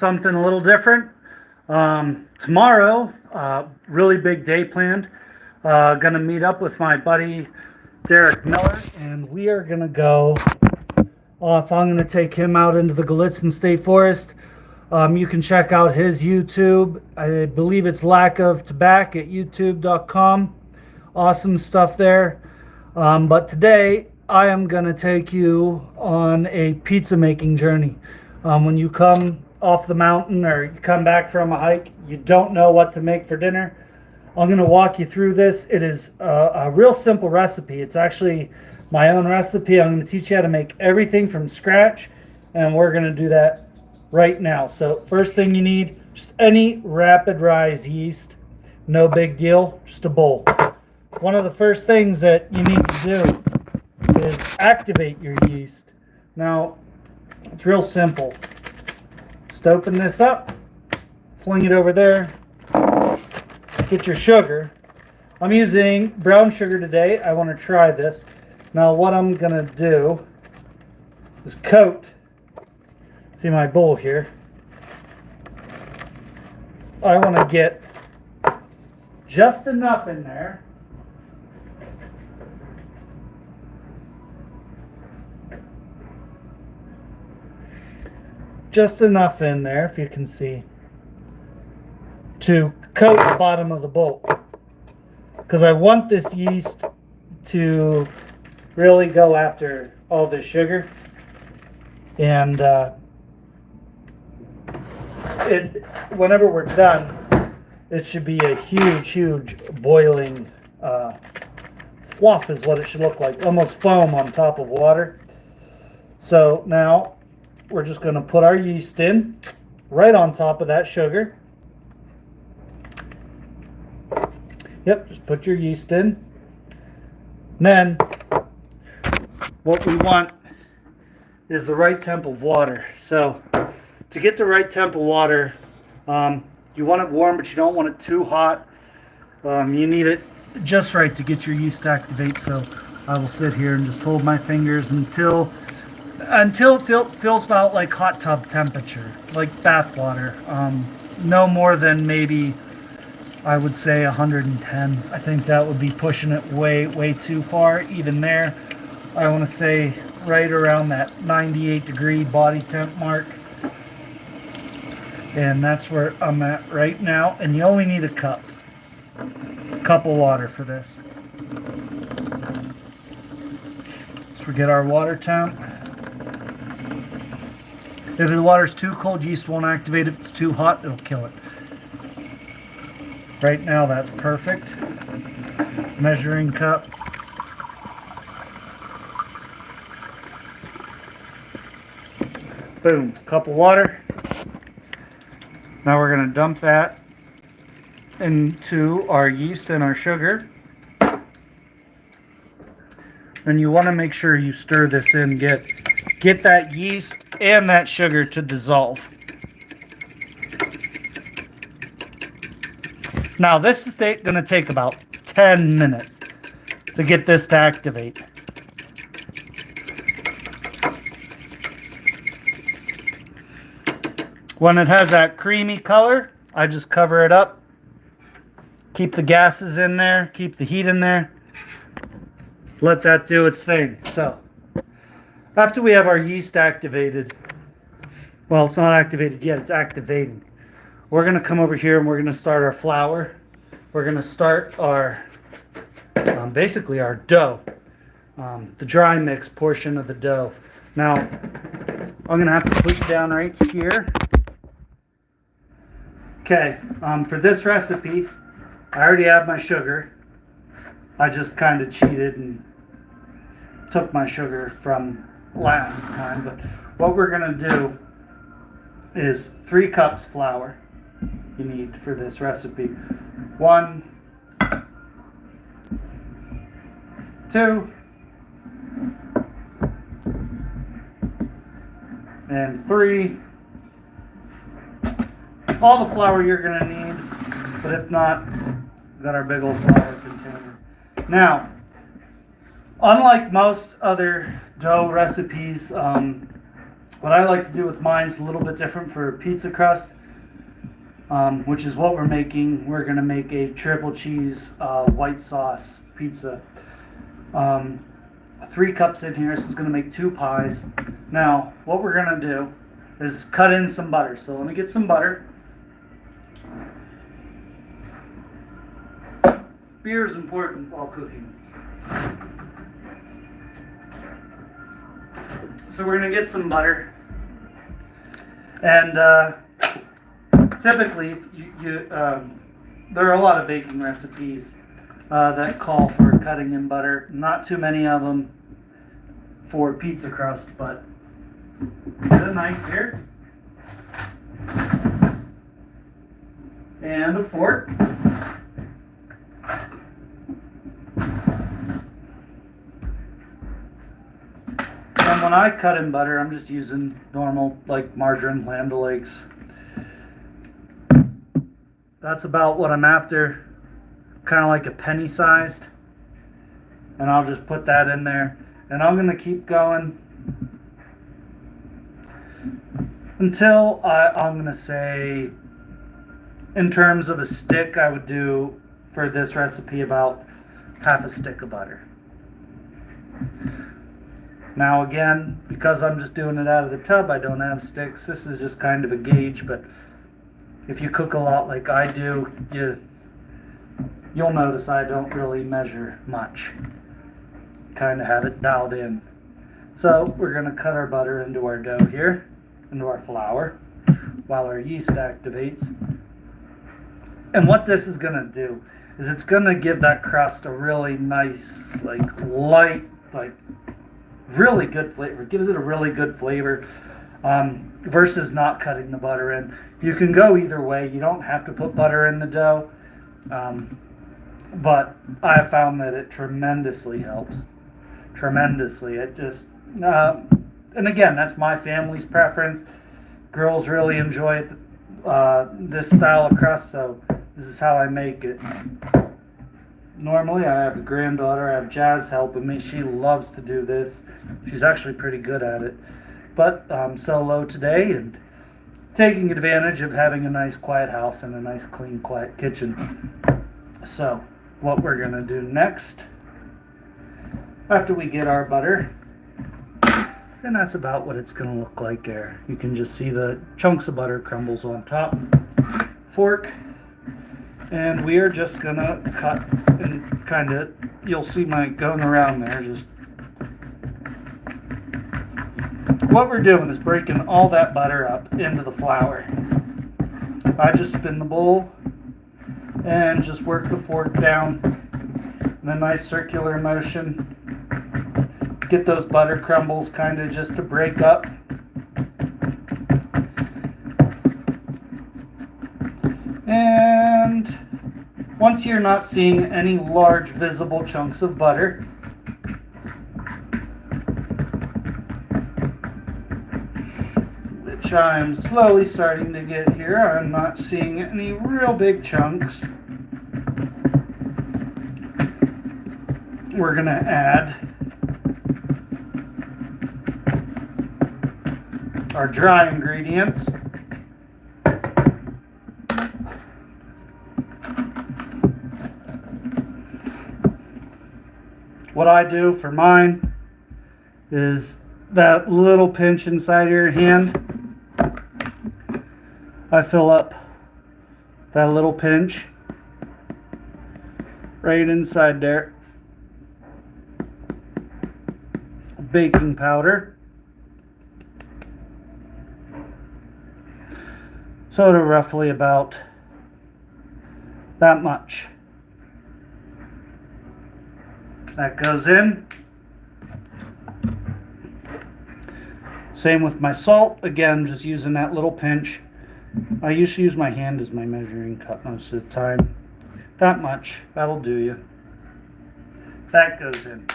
something a little different. Tomorrow, really big day planned. Gonna meet up with my buddy Derek Miller, and we are gonna go off. I'm gonna take him out into the Gallitzin State Forest. You can check out his YouTube. I believe it's Lack of Tobacco at youtube.com. Awesome stuff there. But today, I am gonna take you on a pizza making journey. When you come off the mountain or you come back from a hike, you don't know what to make for dinner. I'm going to walk you through this. It is a real simple recipe. It's actually my own recipe. I'm going to teach you how to make everything from scratch, and we're going to do that right now. So first thing you need, just any rapid rise yeast. No big deal, just a bowl. One of the first things that you need to do is activate your yeast. Now, it's real simple. Just open this up, fling it over there, get your sugar. I'm using brown sugar today. I want to try this. Now what I'm going to do is coat, see my bowl here. I want to get just enough in there if you can see, to coat the bottom of the bowl, because I want this yeast to really go after all this sugar, and whenever we're done, it should be a huge boiling fluff is what it should look like, almost foam on top of water. So now we're just going to put our yeast in right on top of that sugar. Yep, just put your yeast in. Then what we want is the right temp of water. So to get the right temp of water, you want it warm, but you don't want it too hot. You need it just right to get your yeast to activate. So I will sit here and just hold my fingers until it feels about like hot tub temperature, like bath water. No more than maybe, I would say 110. I think that would be pushing it way too far. Even there, I want to say right around that 98 degree body temp mark. And that's where I'm at right now. And you only need a cup of water for this. So we get our water temp. If the water's too cold, yeast won't activate. If it's too hot, it'll kill it. Right now, that's perfect. Measuring cup. Boom, cup of water. Now we're going to dump that into our yeast and our sugar. And you want to make sure you stir this in, get that yeast and that sugar to dissolve. Now this is going to take about 10 minutes to get this to activate. When it has that creamy color, I just cover it up. Keep the gases in there, keep the heat in there. Let that do its thing. So, after we have our yeast activated, well, it's not activated yet, it's activating. We're going to come over here and we're going to start our flour. We're going to start our, basically our dough, the dry mix portion of the dough. Now, I'm going to have to put you down right here. Okay, for this recipe, I already have my sugar. I just kind of cheated and took my sugar from last time. But what we're going to do is 3 cups flour you need for this recipe. 1, 2, and 3. All the flour you're going to need, but if not, we've got our big old flour container. Now, unlike most other dough recipes, What I like to do with mine is a little bit different for pizza crust, which is what we're making. We're going to make a triple cheese white sauce pizza. 3 cups in here. This is going to make 2 pies. Now, what we're going to do is cut in some butter. So let me get some butter. Beer is important while cooking. So we're going to get some butter. And typically, there are a lot of baking recipes that call for cutting in butter. Not too many of them for pizza crust, but get a knife here and a fork. And when I cut in butter, I'm just using normal, like margarine, Land O'Lakes. That's about what I'm after, kind of like a penny sized. And I'll just put that in there. And I'm going to keep going until I'm going to say, in terms of a stick, I would do for this recipe about half a stick of butter. Now again, because I'm just doing it out of the tub, I don't have sticks. This is just kind of a gauge, but if you cook a lot like I do, you'll notice I don't really measure much. Kind of have it dialed in. So we're going to cut our butter into our dough here, into our flour, while our yeast activates. And what this is going to do is it's going to give that crust a really nice, like light, like really good flavor. It gives it a really good flavor versus not cutting the butter in. You can go either way. You don't have to put butter in the dough, but I have found that it tremendously helps. Tremendously. It just, and again, that's my family's preference. Girls really enjoy this style of crust, so this is how I make it. Normally, I have a granddaughter. I have Jazz helping me. She loves to do this. She's actually pretty good at it. But I'm solo today and taking advantage of having a nice quiet house and a nice clean quiet kitchen. So what we're going to do next, after we get our butter, and that's about what it's going to look like there. You can just see the chunks of butter crumbles on top. Fork. And we are just going to cut and kind of, you'll see my going around there, just what we're doing is breaking all that butter up into the flour. I just spin the bowl and just work the fork down in a nice circular motion. Get those butter crumbles kind of just to break up. And once you're not seeing any large visible chunks of butter, which I'm slowly starting to get here, I'm not seeing any real big chunks. We're going to add our dry ingredients. What I do for mine is that little pinch inside of your hand. I fill up that little pinch right inside there. Baking powder. Soda roughly about that much. That goes in. Same with my salt. Again, just using that little pinch. I used to use my hand as my measuring cup most of the time. That much. That'll do you. That goes in.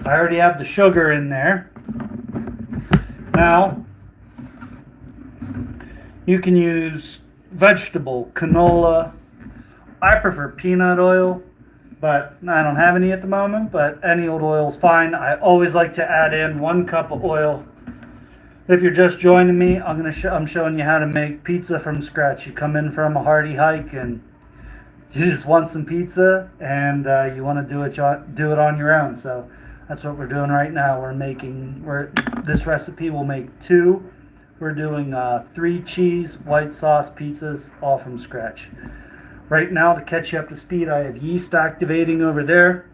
I already have the sugar in there. Now, you can use vegetable, canola. I prefer peanut oil, but I don't have any at the moment, but any old oil is fine. I always like to add in 1 cup of oil If you're just joining me, I'm showing you how to make pizza from scratch. You come in from a hearty hike and you just want some pizza, and you want to do it on your own. So that's what we're doing right now. This recipe will make two. We're doing 3 cheese white sauce pizzas, all from scratch. Right now, to catch you up to speed, I have yeast activating over there.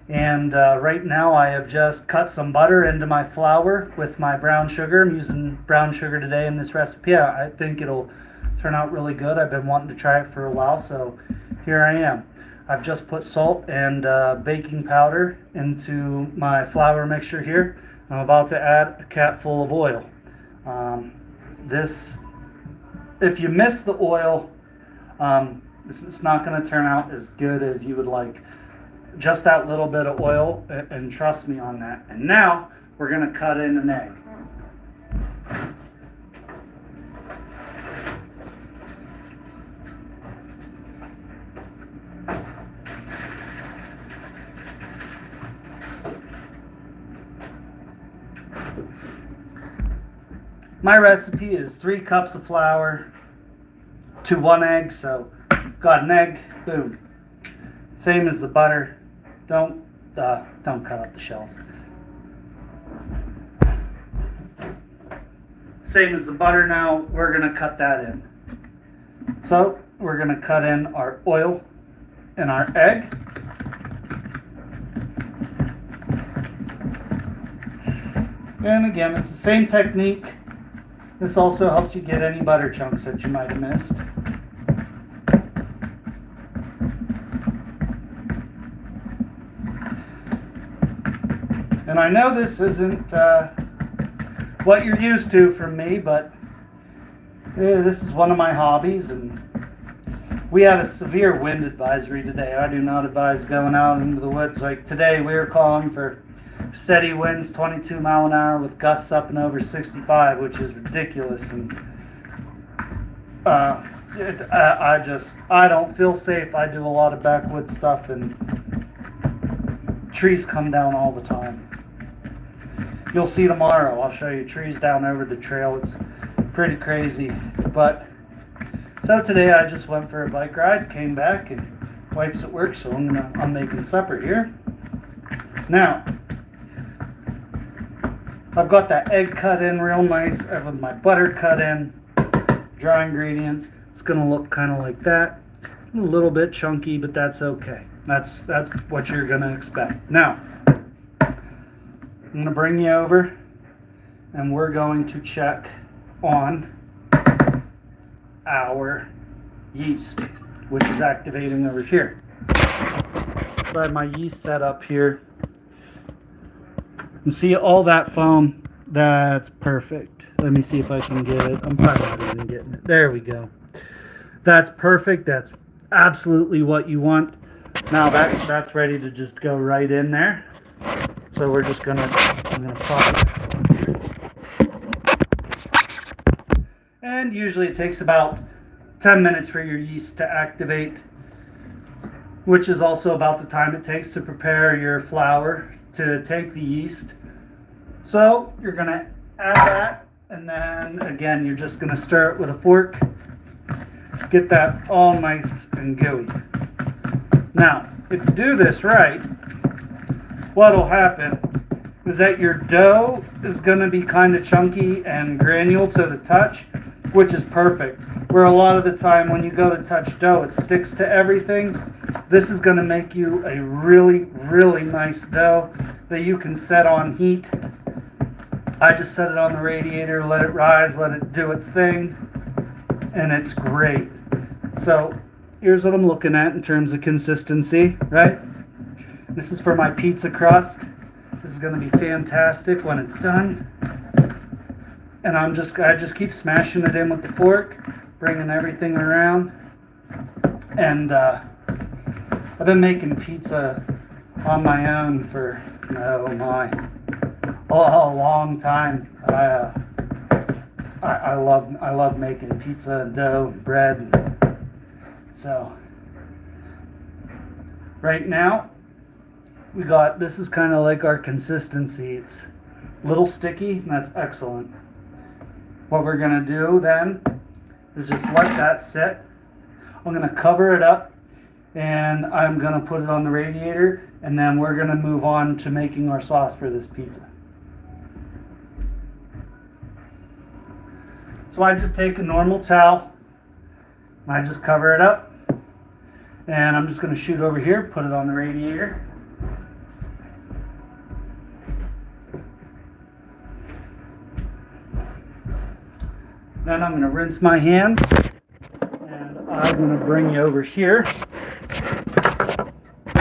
And right now I have just cut some butter into my flour with my brown sugar. I'm using brown sugar today in this recipe. I think it'll turn out really good. I've been wanting to try it for a while, so here I am. I've just put salt and baking powder into my flour mixture here. I'm about to add a cap full of oil. If you miss the oil, it's not going to turn out as good as you would like. Just that little bit of oil, and trust me on that. And now we're going to cut in an egg. My recipe is 3 cups of flour to 1 egg, so got an egg, boom. Same as the butter. Don't cut up the shells. Same as the butter now, we're gonna cut that in. So we're gonna cut in our oil and our egg. And again, it's the same technique. This also helps you get any butter chunks that you might have missed. And I know this isn't what you're used to from me, but this is one of my hobbies, and we had a severe wind advisory today. I do not advise going out into the woods. Like today, we were calling for steady winds, 22 mile an hour with gusts up and over 65, which is ridiculous. And I don't feel safe. I do a lot of backwoods stuff, and trees come down all the time. You'll see tomorrow. I'll show you trees down over the trail. It's pretty crazy. But so today I just went for a bike ride, came back, and wife's at work, so I'm making supper here. Now I've got that egg cut in real nice. I have my butter cut in. Dry ingredients. It's gonna look kind of like that. A little bit chunky, but that's okay. That's what you're gonna expect. Now I'm going to bring you over, and we're going to check on our yeast, which is activating over here. So I have my yeast set up here. And see all that foam? That's perfect. Let me see if I can get it. I'm probably not even getting it. There we go. That's perfect. That's absolutely what you want. Now that's ready to just go right in there. So I'm gonna pop it. And usually it takes about 10 minutes for your yeast to activate, which is also about the time it takes to prepare your flour to take the yeast. So you're gonna add that, and then again, you're just gonna stir it with a fork. Get that all nice and gooey. Now, if you do this right, what'll happen is that your dough is going to be kind of chunky and granule to the touch, which is perfect. Where a lot of the time when you go to touch dough, it sticks to everything. This is going to make you a really, really nice dough that you can set on heat. I just set it on the radiator, let it rise, let it do its thing, and it's great. So here's what I'm looking at in terms of consistency, right? This is for my pizza crust. This is going to be fantastic when it's done. And I just keep smashing it in with the fork, bringing everything around. And I've been making pizza on my own for a long time. I love making pizza and dough and bread. So right now, this is kind of like our consistency. little sticky, and that's excellent. What we're gonna do then is just let that sit. I'm gonna cover it up, and I'm gonna put it on the radiator, and then we're gonna move on to making our sauce for this pizza. So I just take a normal towel, and I just cover it up, and I'm just gonna shoot over here, put it on the radiator. Then I'm gonna rinse my hands, and I'm gonna bring you over here.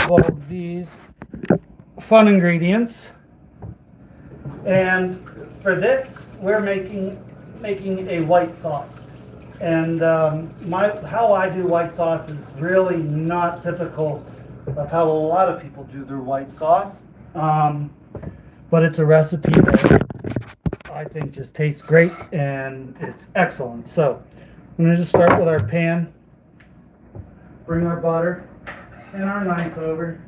All of these fun ingredients, and for this we're making a white sauce, and how I do white sauce is really not typical of how a lot of people do their white sauce, but it's a recipe that I think just tastes great and it's excellent. So I'm going to just start with our pan, bring our butter and our knife over,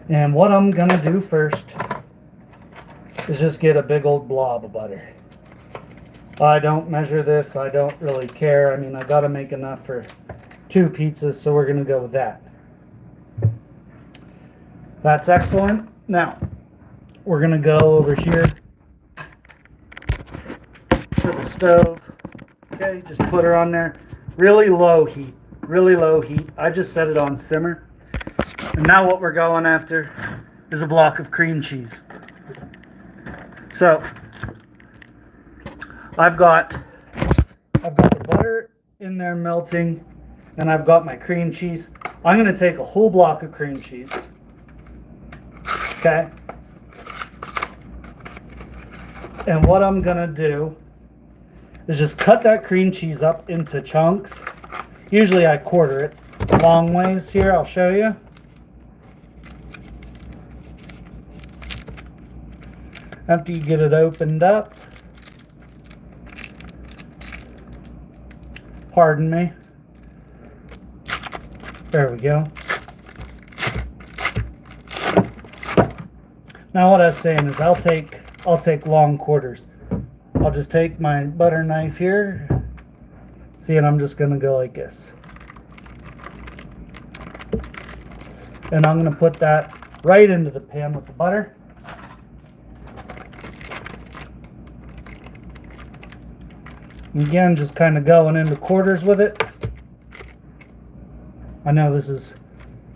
and what I'm going to do first is just get a big old blob of butter. I don't measure this, I don't really care. I mean, I got to make enough for 2 pizzas, so we're going to go with that. That's excellent. Now we're going to go over here to the stove. Okay, just put her on there. Really low heat. Really low heat. I just set it on simmer. And now what we're going after is a block of cream cheese. So I've got the butter in there melting, and I've got my cream cheese. I'm going to take a whole block of cream cheese. Okay? And what I'm going to do is just cut that cream cheese up into chunks. Usually I quarter it long ways here. I'll show you. After you get it opened up, pardon me. There we go. Now what I was saying is I'll take long quarters. I'll just take my butter knife here. See, and I'm just going to go like this. And I'm going to put that right into the pan with the butter. And again, just kind of going into quarters with it. I know this is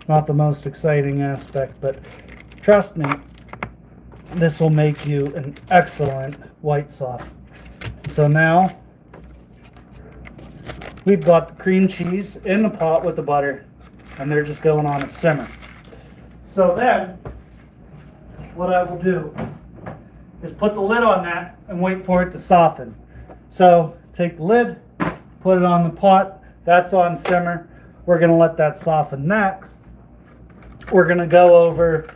not the most exciting aspect, but trust me, this will make you an excellent white sauce. So now we've got the cream cheese in the pot with the butter, and they're just going on a simmer. So then what I will do is put the lid on that and wait for it to soften. So take the lid, put it on the pot, that's on simmer. We're going to let that soften next. We're going to go over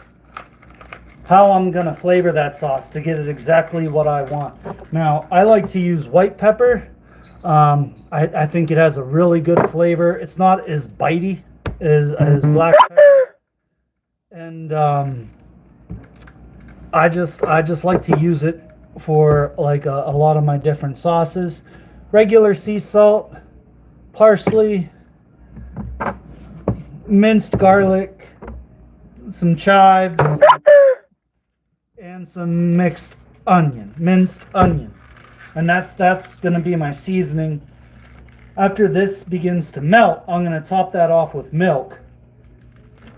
how I'm going to flavor that sauce to get it exactly what I want. Now, I like to use white pepper. I think it has a really good flavor. It's not as bitey as black pepper. And I just like to use it for like a lot of my different sauces. Regular sea salt, parsley, minced garlic, some chives, and some minced onion. And that's going to be my seasoning. After this begins to melt, I'm going to top that off with milk.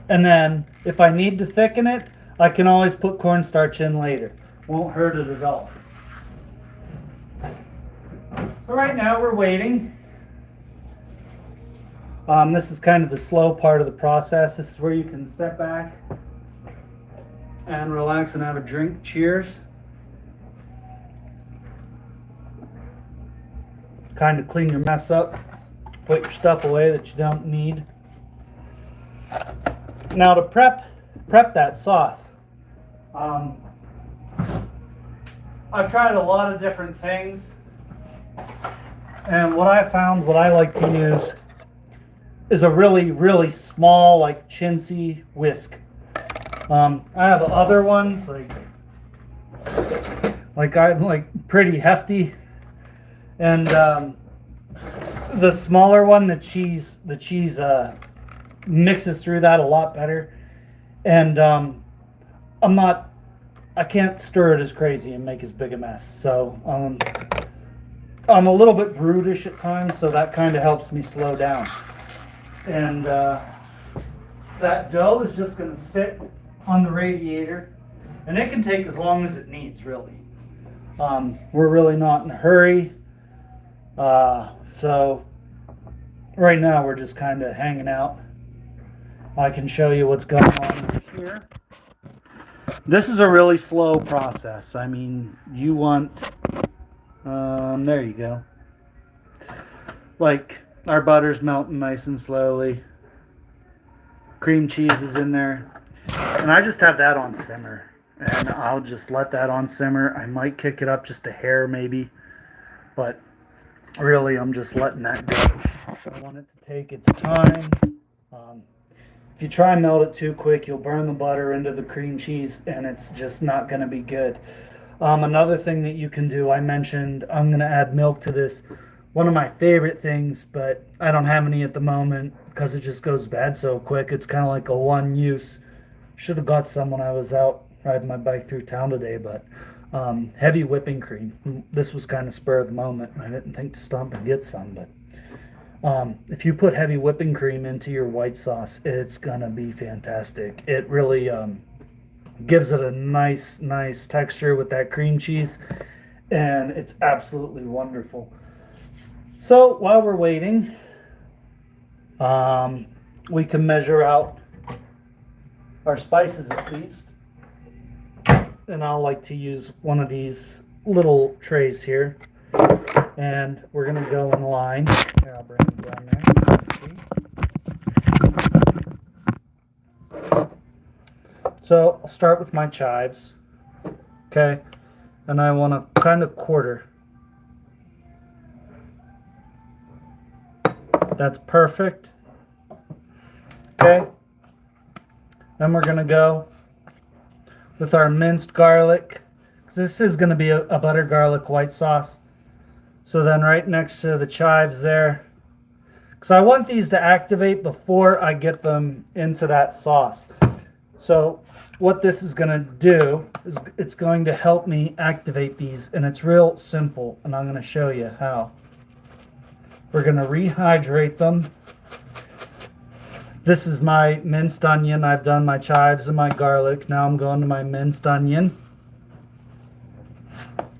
And then if I need to thicken it, I can always put cornstarch in later. Won't hurt it at all. So right now we're waiting. This is kind of the slow part of the process. This is where you can sit back and relax and have a drink. Cheers. Kind of clean your mess up. Put your stuff away that you don't need. Now to prep that sauce. I've tried a lot of different things, and what I like to use is a really, really small, like chintzy whisk. I have other ones like pretty hefty, and the smaller one, the cheese mixes through that a lot better, and I can't stir it as crazy and make as big a mess. So I'm a little bit brutish at times, so that kind of helps me slow down. And that dough is just going to sit on the radiator, and it can take as long as it needs, really. We're really not in a hurry. So right now we're just kind of hanging out. I can show you what's going on over here. This is a really slow process. I mean, you want, there you go. Like, our butter's melting nice and slowly. Cream cheese is in there. And I just have that on simmer. And I'll just let that on simmer. I might kick it up just a hair maybe. But really, I'm just letting that go. I want it to take its time. If you try and melt it too quick, you'll burn the butter into the cream cheese, and it's just not going to be good. Another thing that you can do, I mentioned I'm going to add milk to this. One of my favorite things, but I don't have any at the moment because it just goes bad so quick. It's kind of like a one use. Should have got some when I was out riding my bike through town today, but heavy whipping cream. This was kind of spur of the moment. I didn't think to stop and get some, but if you put heavy whipping cream into your white sauce, it's gonna be fantastic. It really gives it a nice texture with that cream cheese, and it's absolutely wonderful. So while we're waiting, we can measure out our spices at least. And I'll like to use one of these little trays here. And we're going to go in line. Here, I'll bring it down there. So I'll start with my chives. Okay. And I want to kind of quarter. That's perfect. Okay. Then we're going to go with our minced garlic. This is going to be a butter garlic white sauce. So then right next to the chives there, because I want these to activate before I get them into that sauce. So what this is going to do is it's going to help me activate these, and it's real simple, and I'm going to show you how. We're going to rehydrate them. This is my minced onion. I've done my chives and my garlic. Now I'm going to my minced onion.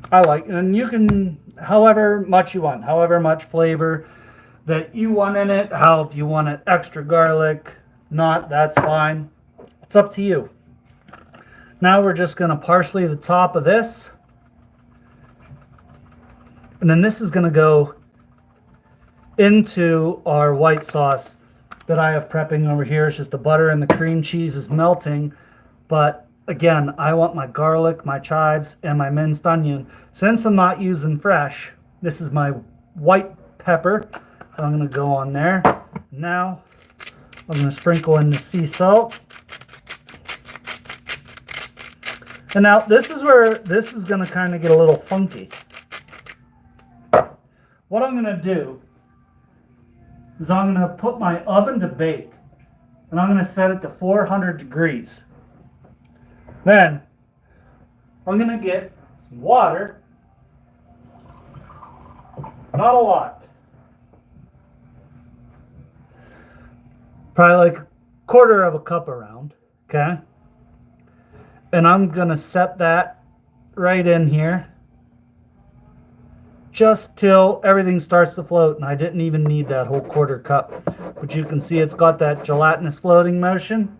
I like, and you can, however much you want, however much flavor that you want in it, how if you want it extra garlic, not, that's fine. It's up to you. Now we're just going to parsley the top of this. And then this is going to go into our white sauce that I have prepping over here. It's just the butter and the cream cheese is melting. But again, I want my garlic, my chives, and my minced onion. Since I'm not using fresh, this is my white pepper. So I'm going to go on there. Now I'm going to sprinkle in the sea salt. And now this is where this is going to kind of get a little funky. What I'm going to do is I'm going to put my oven to bake, and I'm going to set it to 400 degrees. Then I'm going to get some water, not a lot, probably like a quarter of a cup around, okay? And I'm going to set that right in here just till everything starts to float, and I didn't even need that whole quarter cup. But you can see it's got that gelatinous floating motion.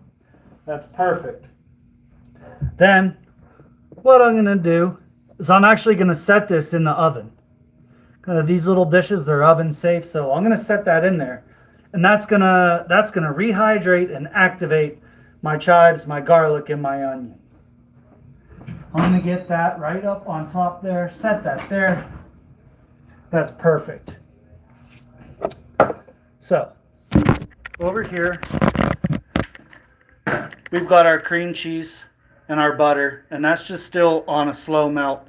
That's perfect. Then what I'm going to do is I'm actually going to set this in the oven. These little dishes, they're oven safe, so I'm going to set that in there. And that's going to rehydrate and activate my chives, my garlic, and my onions. I'm going to get that right up on top there, set that there. That's perfect. So, over here we've got our cream cheese and our butter, and that's just still on a slow melt.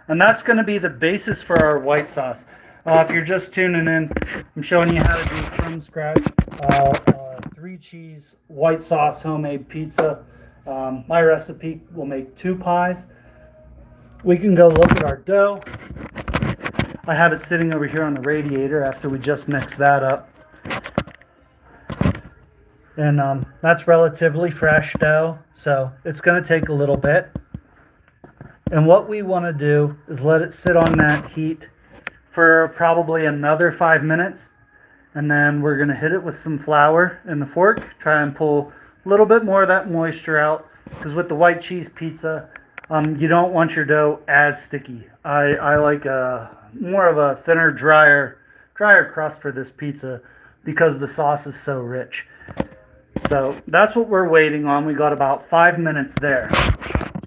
And that's going to be the basis for our white sauce. If you're just tuning in, I'm showing you how to do from scratch 3-cheese white sauce homemade pizza. My recipe will make 2 pies. We can go look at our dough. I have it sitting over here on the radiator after we just mixed that up. And that's relatively fresh dough, so it's going to take a little bit. And what we want to do is let it sit on that heat for probably another 5 minutes. And then we're going to hit it with some flour in the fork, try and pull a little bit more of that moisture out. Because with the white cheese pizza, you don't want your dough as sticky. I like more of a thinner, drier crust for this pizza because the sauce is so rich. So that's what we're waiting on. We got about 5 minutes there.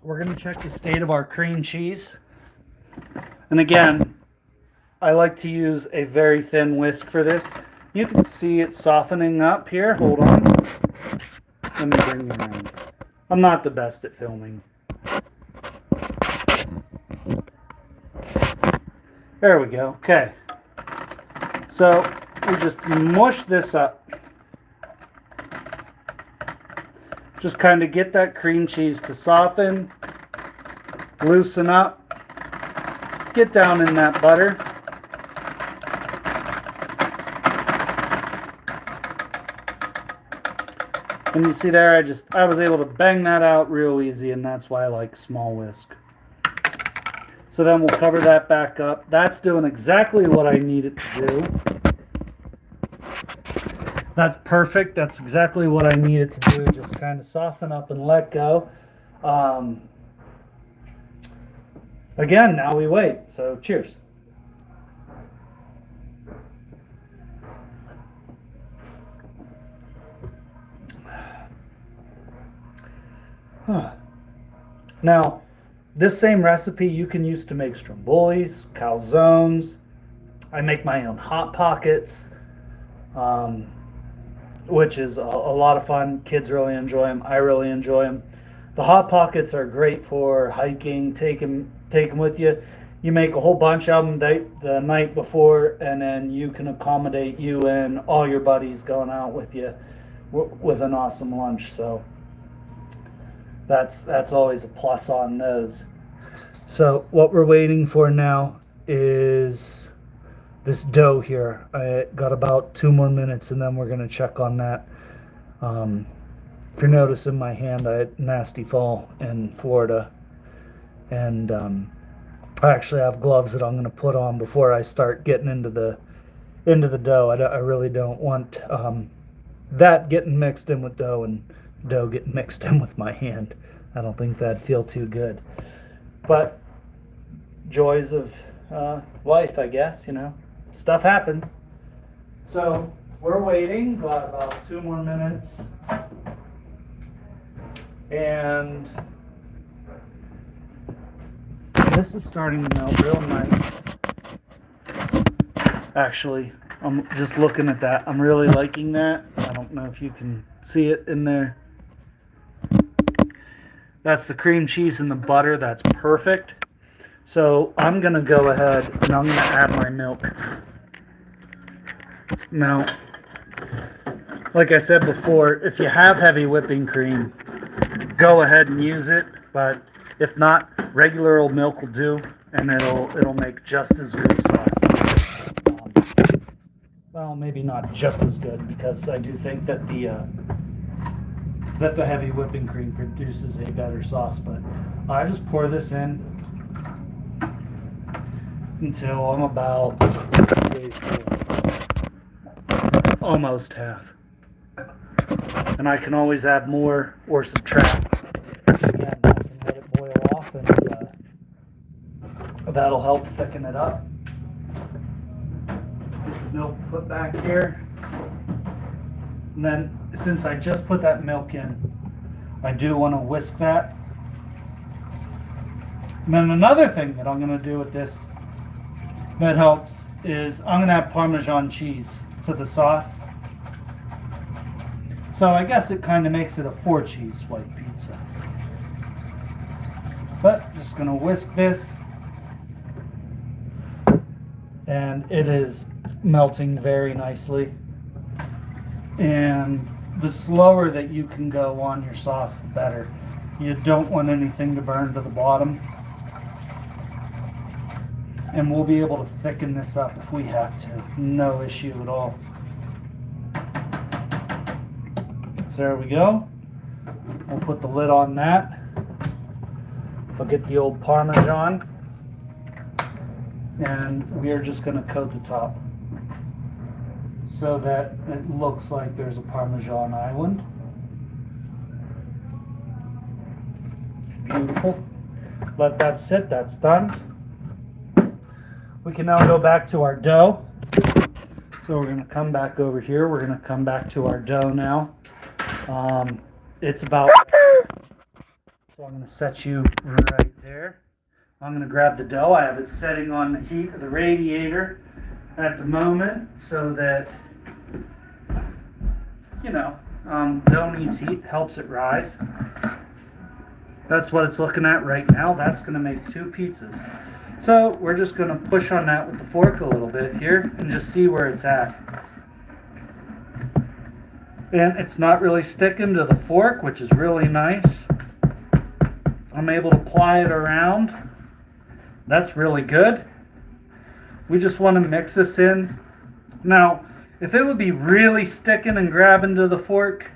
We're going to check the state of our cream cheese. And again, I like to use a very thin whisk for this. You can see it softening up here. Hold on. Let me bring you around. I'm not the best at filming. There we go. Okay. So we just mush this up. Just kind of get that cream cheese to soften, loosen up, get down in that butter. And you see there, I was able to bang that out real easy, and that's why I like small whisk. So then we'll cover that back up. That's doing exactly what I need it to do. That's perfect. That's exactly what I need it to do. Just kind of soften up and let go. Again, now we wait. So cheers. Now, this same recipe you can use to make strombolis, calzones. I make my own Hot Pockets, which is a lot of fun. Kids really enjoy them. I really enjoy them. The Hot Pockets are great for hiking. Take them with you. You make a whole bunch of them the night before, and then you can accommodate you and all your buddies going out with you with an awesome lunch. So that's always a plus on those. So what we're waiting for now is this dough here. I got about 2 more minutes, and then we're going to check on that. If you're noticing my hand, I had a nasty fall in Florida, and I actually have gloves that I'm going to put on before I start getting into the dough. I really don't want that getting mixed in with dough and dough getting mixed in with my hand. I don't think that'd feel too good. But joys of life, I guess, stuff happens. So we're waiting, got about 2 more minutes. And this is starting to melt real nice. Actually, I'm just looking at that. I'm really liking that. I don't know if you can see it in there. That's the cream cheese and the butter. That's perfect. So I'm going to go ahead and I'm going to add my milk. Now, like I said before, if you have heavy whipping cream, go ahead and use it. But if not, regular old milk will do, and it'll make just as good sauce. Well, maybe not just as good, because I do think that the heavy whipping cream produces a better sauce. But I just pour this in until I'm about almost half, and I can always add more or subtract. Again, I can let it boil off, and that'll help thicken it up. Milk put back here, and then since I just put that milk in, I do want to whisk that. And then another thing that I'm going to do with this that helps is I'm going to add Parmesan cheese to the sauce. So I guess it kind of makes it a 4-cheese white pizza. But just gonna whisk this, and it is melting very nicely. And the slower that you can go on your sauce, the better. You don't want anything to burn to the bottom. And we'll be able to thicken this up if we have to. No issue at all. So there we go. We'll put the lid on that. I'll get the old Parmesan. And we are just going to coat the top so that it looks like there's a Parmesan island. Beautiful. Let that sit. That's done. We can now go back to our dough. So we're going to come back over here. We're going to come back to our dough now. It's about... So I'm going to set you right there. I'm going to grab the dough. I have it setting on the heat of the radiator at the moment so that, dough needs heat, helps it rise. That's what it's looking at right now. That's going to make 2 pizzas. So we're just going to push on that with the fork a little bit here and just see where it's at. And it's not really sticking to the fork, which is really nice. I'm able to ply it around. That's really good. We just want to mix this in. Now, if it would be really sticking and grabbing to the fork,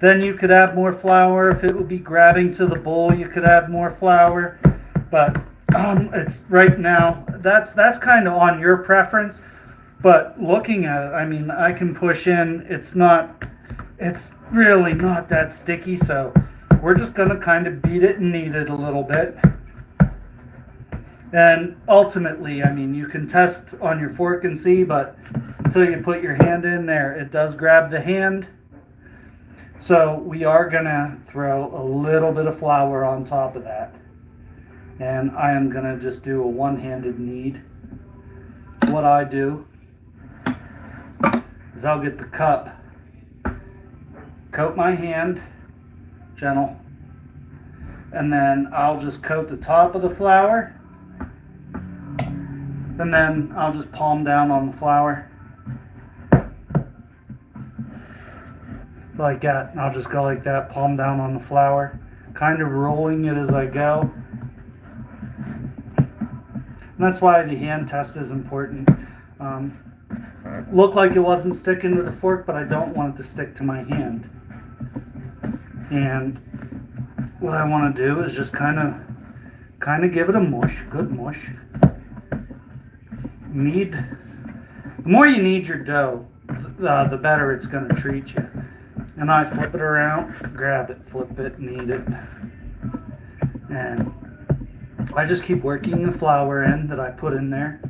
then you could add more flour. If it would be grabbing to the bowl, you could add more flour. But it's right now, that's kind of on your preference. But looking at it, I mean, I can push in. It's really not that sticky, so we're just going to kind of beat it and knead it a little bit. And ultimately, I mean, you can test on your fork and see, but until you put your hand in there, it does grab the hand. So we are going to throw a little bit of flour on top of that. And I am going to just do a one-handed knead. What I do is I'll get the cup, coat my hand, gentle, and then I'll just coat the top of the flour, and then I'll just palm down on the flour like that. And I'll just go like that, palm down on the flour, kind of rolling it as I go. And that's why the hand test is important. Looked like it wasn't sticking to the fork, but I don't want it to stick to my hand. And what I want to do is just kind of give it a mush, good mush. The more you knead your dough, the better it's going to treat you. And I flip it around, grab it, flip it, knead it. And I just keep working the flour in that I put in there.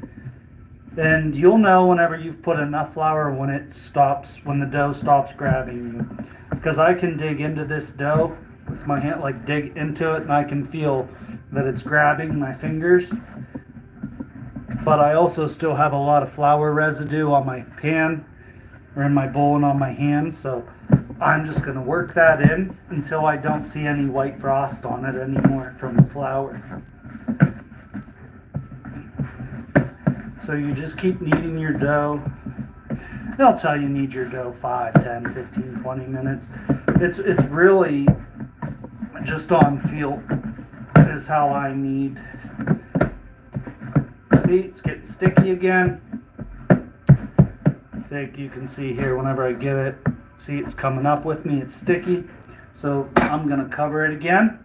And you'll know whenever you've put enough flour when the dough stops grabbing you. Because I can dig into this dough with my hand, like dig into it, and I can feel that it's grabbing my fingers. But I also still have a lot of flour residue on my pan or in my bowl and on my hands. So I'm just going to work that in until I don't see any white frost on it anymore from the flour. So you just keep kneading your dough. They'll tell you knead your dough 5, 10, 15, 20 minutes. It's really just on feel is how I knead. See, it's getting sticky again. I think you can see here whenever I get it. See, it's coming up with me. It's sticky. So I'm going to cover it again.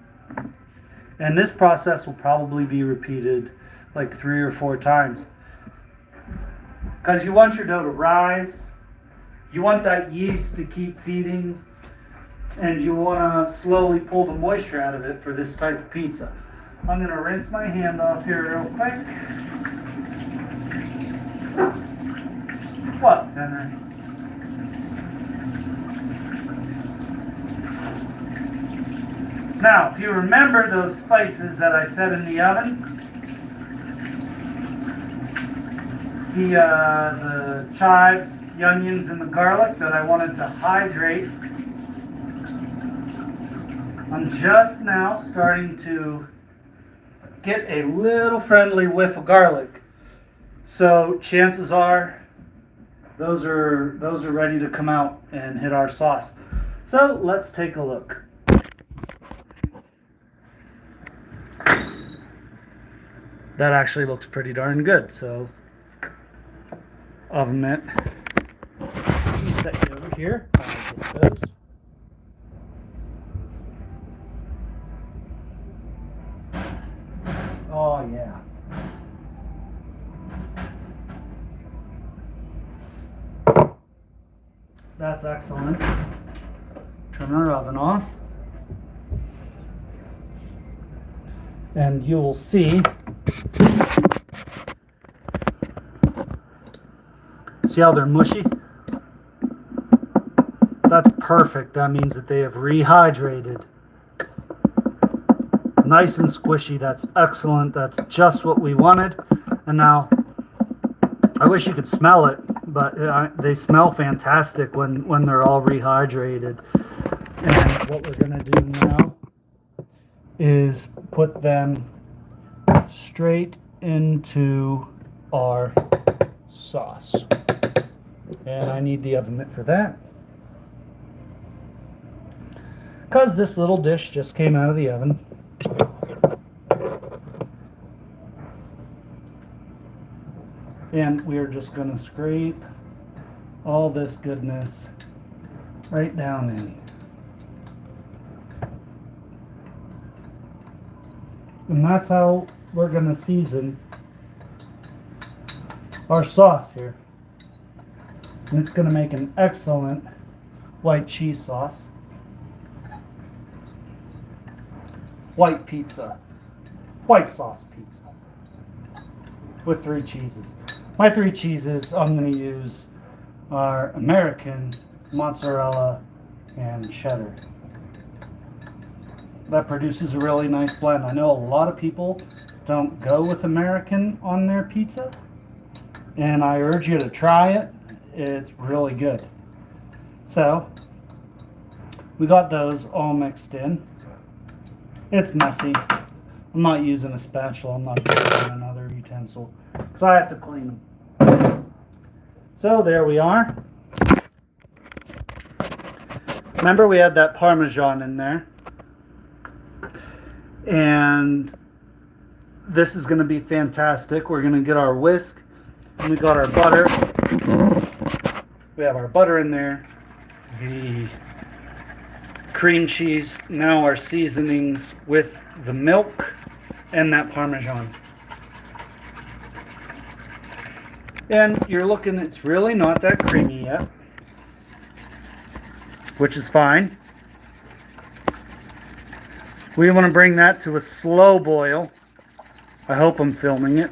And this process will probably be repeated like 3 or 4 times. Because you want your dough to rise, you want that yeast to keep feeding, and you want to slowly pull the moisture out of it for this type of pizza. I'm going to rinse my hand off here real quick. What, Henry? Now, if you remember those spices that I set in the oven, the chives, the onions, and the garlic that I wanted to hydrate I'm just now starting to get a little friendly whiff of garlic. So chances are those are ready to come out and hit our sauce. So let's take a look. That actually looks pretty darn good. So oven mitt. Set you over here. I'll get those. Oh yeah. That's excellent. Turn our oven off. And you will see how they're mushy? That's perfect. That means that they have rehydrated. Nice and squishy. That's excellent. That's just what we wanted. And now, I wish you could smell it, but they smell fantastic when they're all rehydrated. And what we're going to do now is put them straight into our sauce. And I need the oven mitt for that, because this little dish just came out of the oven. And we are just going to scrape all this goodness right down in. And that's how we're going to season our sauce here. And it's going to make an excellent white cheese sauce. White pizza. White sauce pizza. With 3 cheeses. My 3 cheeses I'm going to use are American, mozzarella, and cheddar. That produces a really nice blend. I know a lot of people don't go with American on their pizza, and I urge you to try it. It's really good. So, we got those all mixed in. It's messy. I'm not using a spatula. I'm not using another utensil, because I have to clean them. So there we are. Remember, we had that Parmesan in there. And this is going to be fantastic. We're going to get our whisk. And we got our butter. We have our butter in there. The cream cheese. Now our seasonings with the milk and that Parmesan. And you're looking, it's really not that creamy yet, which is fine. We want to bring that to a slow boil. I hope I'm filming it.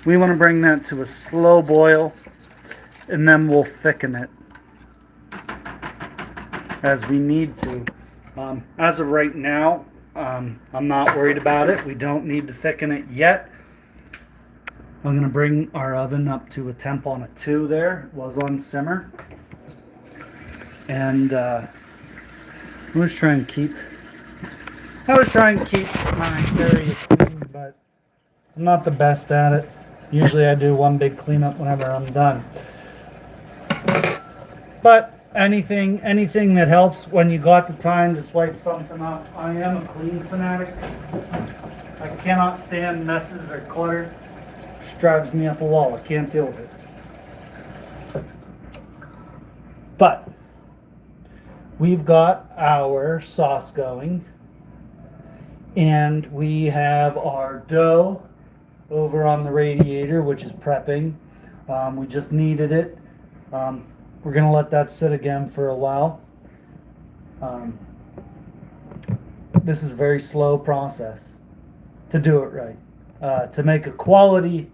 We want to bring that to a slow boil, and then we'll thicken it as we need to. As of right now, I'm not worried about it. We don't need to thicken it yet. I'm going to bring our oven up to a temp on a 2 there. It was on simmer. And I was trying to keep my area clean, but I'm not the best at it. Usually I do one big cleanup whenever I'm done. But anything that helps when you got the time to swipe something up. I am a clean fanatic. I cannot stand messes or clutter. It just drives me up a wall. I can't deal with it. But we've got our sauce going, and we have our dough over on the radiator, which is prepping. We just kneaded it. We're going to let that sit again for a while. This is a very slow process to do it right. To make quality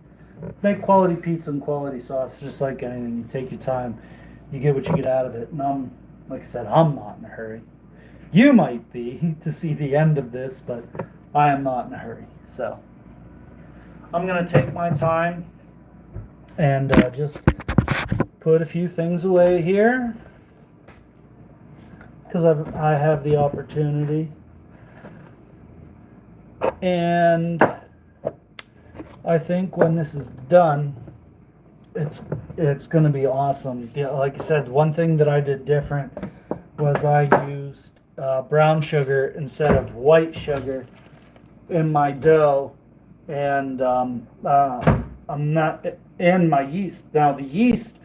pizza and quality sauce, just like anything. You take your time, you get what you get out of it. And like I said, I'm not in a hurry. You might be to see the end of this, but I am not in a hurry. So I'm going to take my time and just put a few things away here, because I have the opportunity, and I think when this is done, it's going to be awesome. Yeah, like I said, one thing that I did different was I used brown sugar instead of white sugar in my dough, and I'm not and my yeast. Now the yeast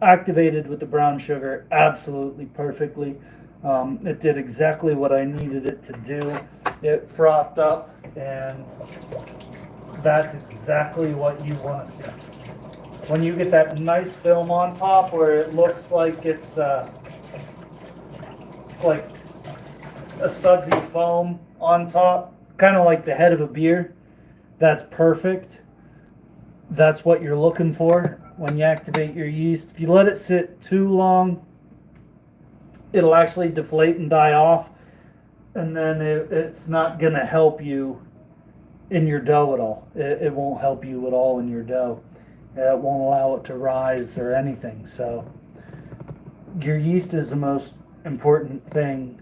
activated with the brown sugar absolutely perfectly. It did exactly what I needed it to do. It frothed up, and that's exactly what you want to see. When you get that nice film on top where it looks like it's like a sudsy foam on top, kind of like the head of a beer, that's perfect. That's what you're looking for when you activate your yeast. If you let it sit too long, it'll actually deflate and die off, and then it's not going to help you in your dough at all. It won't help you at all in your dough. It won't allow it to rise or anything. So your yeast is the most important thing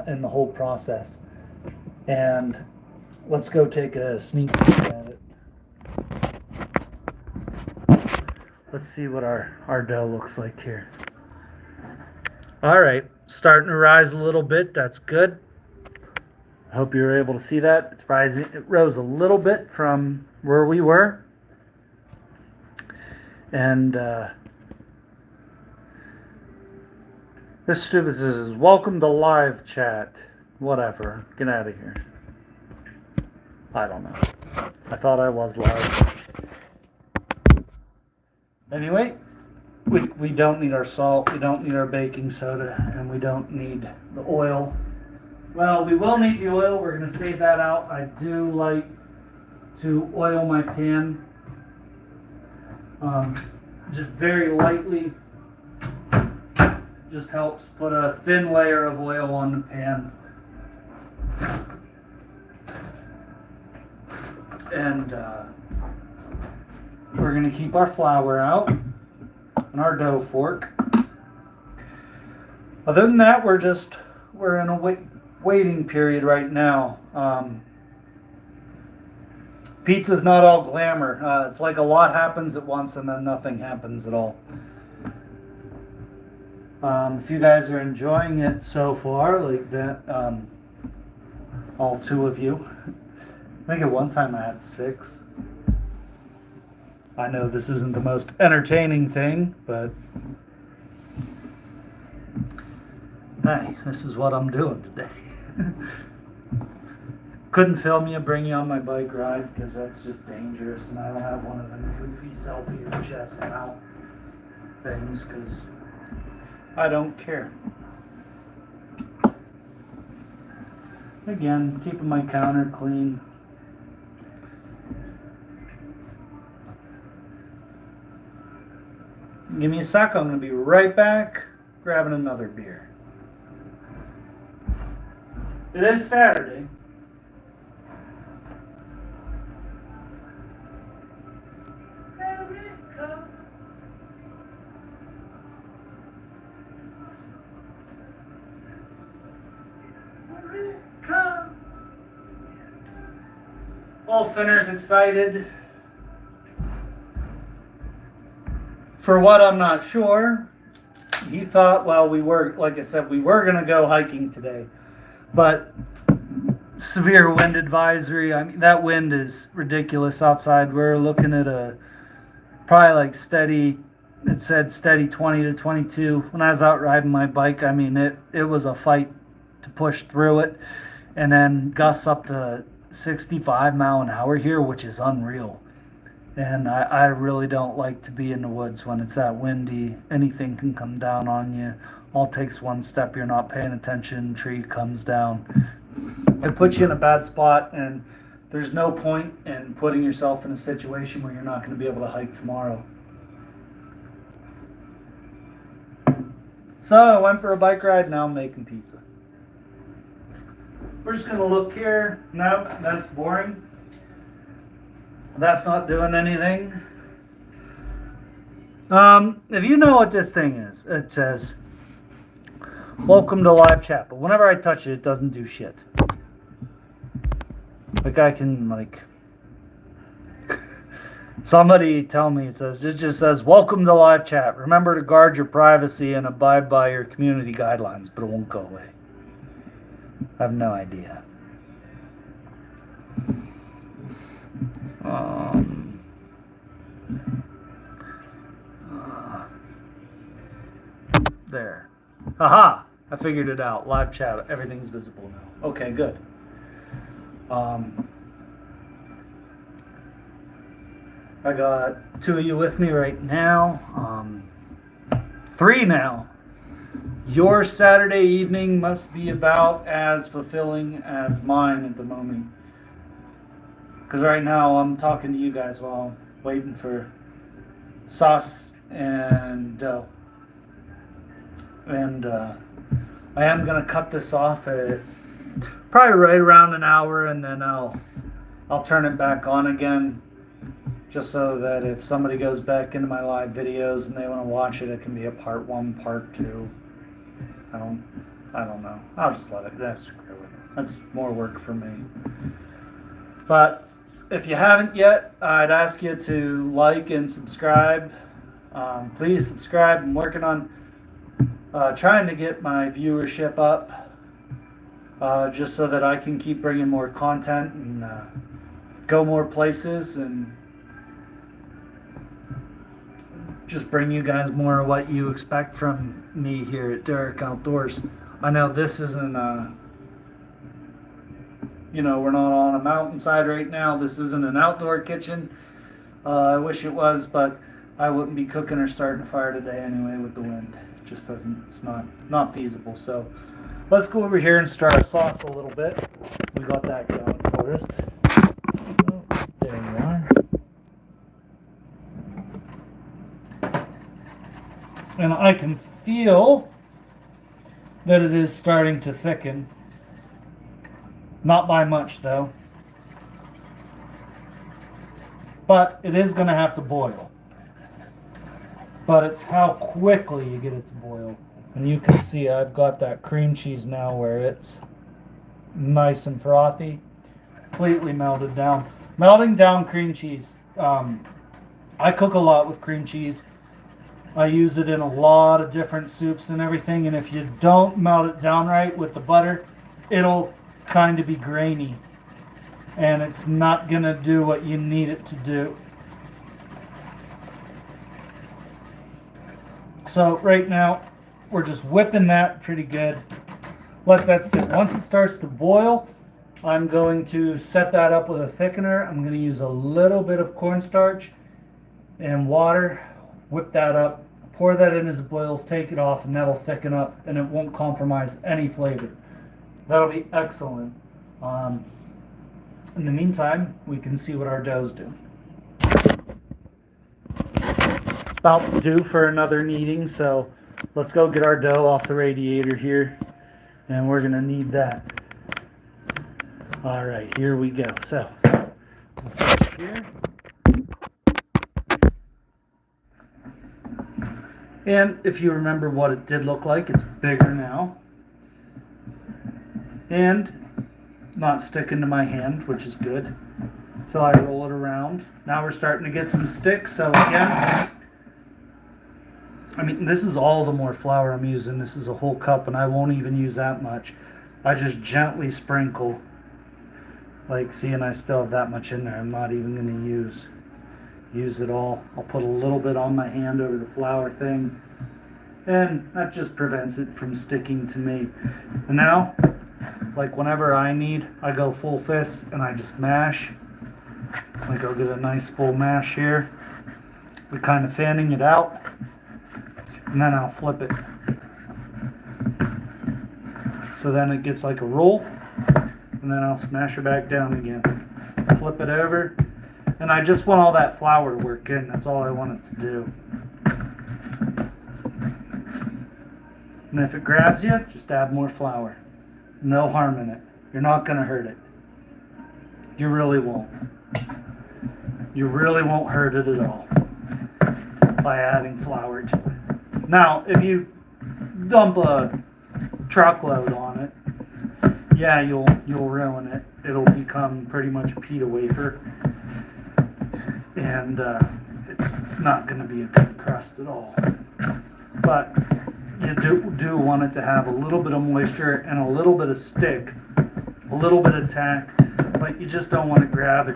in the whole process. And let's go take a sneak peek at it. Let's see what our dough looks like here. All right, starting to rise a little bit. That's good. I hope you were able to see that. It's rising. It rose a little bit from where we were. And this stupid says, welcome to live chat. Whatever. Get out of here. I don't know. I thought I was live. Anyway, we don't need our salt, we don't need our baking soda, and we don't need the oil. Well, we will need the oil. We're going to save that out. I do like to oil my pan just very lightly. Just helps put a thin layer of oil on the pan. And we're going to keep our flour out and our dough fork. Other than that, we're in a waiting period right now. Pizza's not all glamour. It's like a lot happens at once and then nothing happens at all. If you guys are enjoying it so far, like that, all two of you. I think at one time I had 6. I know this isn't the most entertaining thing, but hey, this is what I'm doing today. Couldn't film you, bring you on my bike ride, because that's just dangerous, and I don't have one of them goofy selfie or chest out things, because I don't care. Again, keeping my counter clean. Give me a sec, I'm going to be right back grabbing another beer. It is Saturday. Old Finner's excited. For what, I'm not sure. He thought, well, like I said, we were going to go hiking today. But severe wind advisory. I mean, that wind is ridiculous outside. We're looking at probably like steady, it said steady 20 to 22. When I was out riding my bike, I mean, it was a fight to push through it. And then gusts up to 65 mile an hour here, which is unreal. And I really don't like to be in the woods when it's that windy. Anything can come down on you. All takes one step, you're not paying attention, tree comes down. It puts you in a bad spot, and there's no point in putting yourself in a situation where you're not going to be able to hike tomorrow. So I went for a bike ride, now I'm making pizza. We're just going to look here. No, that's boring. That's not doing anything. If you know what this thing is, it says welcome to live chat. But whenever I touch it, it doesn't do shit. Like I can somebody tell me it just says welcome to live chat. Remember to guard your privacy and abide by your community guidelines, but it won't go away. I have no idea. There. Aha! I figured it out. Live chat. Everything's visible now. Okay, good. I got 2 of you with me right now. 3 now. Your Saturday evening must be about as fulfilling as mine at the moment. Because right now I'm talking to you guys while I'm waiting for sauce and dough. And I am going to cut this off at probably right around an hour, and then I'll turn it back on again, just so that if somebody goes back into my live videos and they want to watch it, it can be a part 1, part 2. I don't know. I'll just let it. Screw it. That's more work for me. But if you haven't yet, I'd ask you to like and subscribe. Please subscribe. I'm working on trying to get my viewership up, just so that I can keep bringing more content and go more places and just bring you guys more of what you expect from me here at Derek Outdoors. I know this isn't we're not on a mountainside right now. This isn't an outdoor kitchen. I wish it was, but I wouldn't be cooking or starting a fire today anyway with the wind. It just doesn't, it's not feasible. So let's go over here and start our sauce a little bit. We got that going for us. Oh, there you are. And I can feel that it is starting to thicken. Not by much though. But it is going to have to boil. But it's how quickly you get it to boil. And you can see I've got that cream cheese now where it's nice and frothy. Completely melted down. Melting down cream cheese. I cook a lot with cream cheese. I use it in a lot of different soups and everything. And if you don't melt it down right with the butter, it'll kind of be grainy. And it's not going to do what you need it to do. So right now, we're just whipping that pretty good. Let that sit. Once it starts to boil, I'm going to set that up with a thickener. I'm going to use a little bit of cornstarch and water. Whip that up. Pour that in as it boils. Take it off, and that'll thicken up, and it won't compromise any flavor. That'll be excellent. In the meantime, we can see what our dough's doing. It's about due for another kneading, so let's go get our dough off the radiator here, and we're going to knead that. All right, here we go. So, we'll start here. And if you remember what it did look like, it's bigger now. And not sticking to my hand, which is good, until I roll it around. Now we're starting to get some sticks, so again, I mean, this is all the more flour I'm using. This is a whole cup, and I won't even use that much. I just gently sprinkle. Like, see, and I still have that much in there. I'm not even going to use it all. I'll put a little bit on my hand over the flour thing, and that just prevents it from sticking to me. And now, like whenever I knead, I go full fist and I just mash. Like I'll get a nice full mash here. We're kind of fanning it out, and then I'll flip it. So then it gets like a roll, and then I'll smash it back down again. Flip it over, and I just want all that flour to work in. That's all I want it to do. And if it grabs you, just add more flour. No harm in it. You're not going to hurt it. You really won't. You really won't hurt it at all by adding flour to it. Now, if you dump a truckload on it, yeah, you'll ruin it. It'll become pretty much a pita wafer, and it's not going to be a good crust at all. But you do want it to have a little bit of moisture and a little bit of stick, a little bit of tack, but you just don't want to grab it.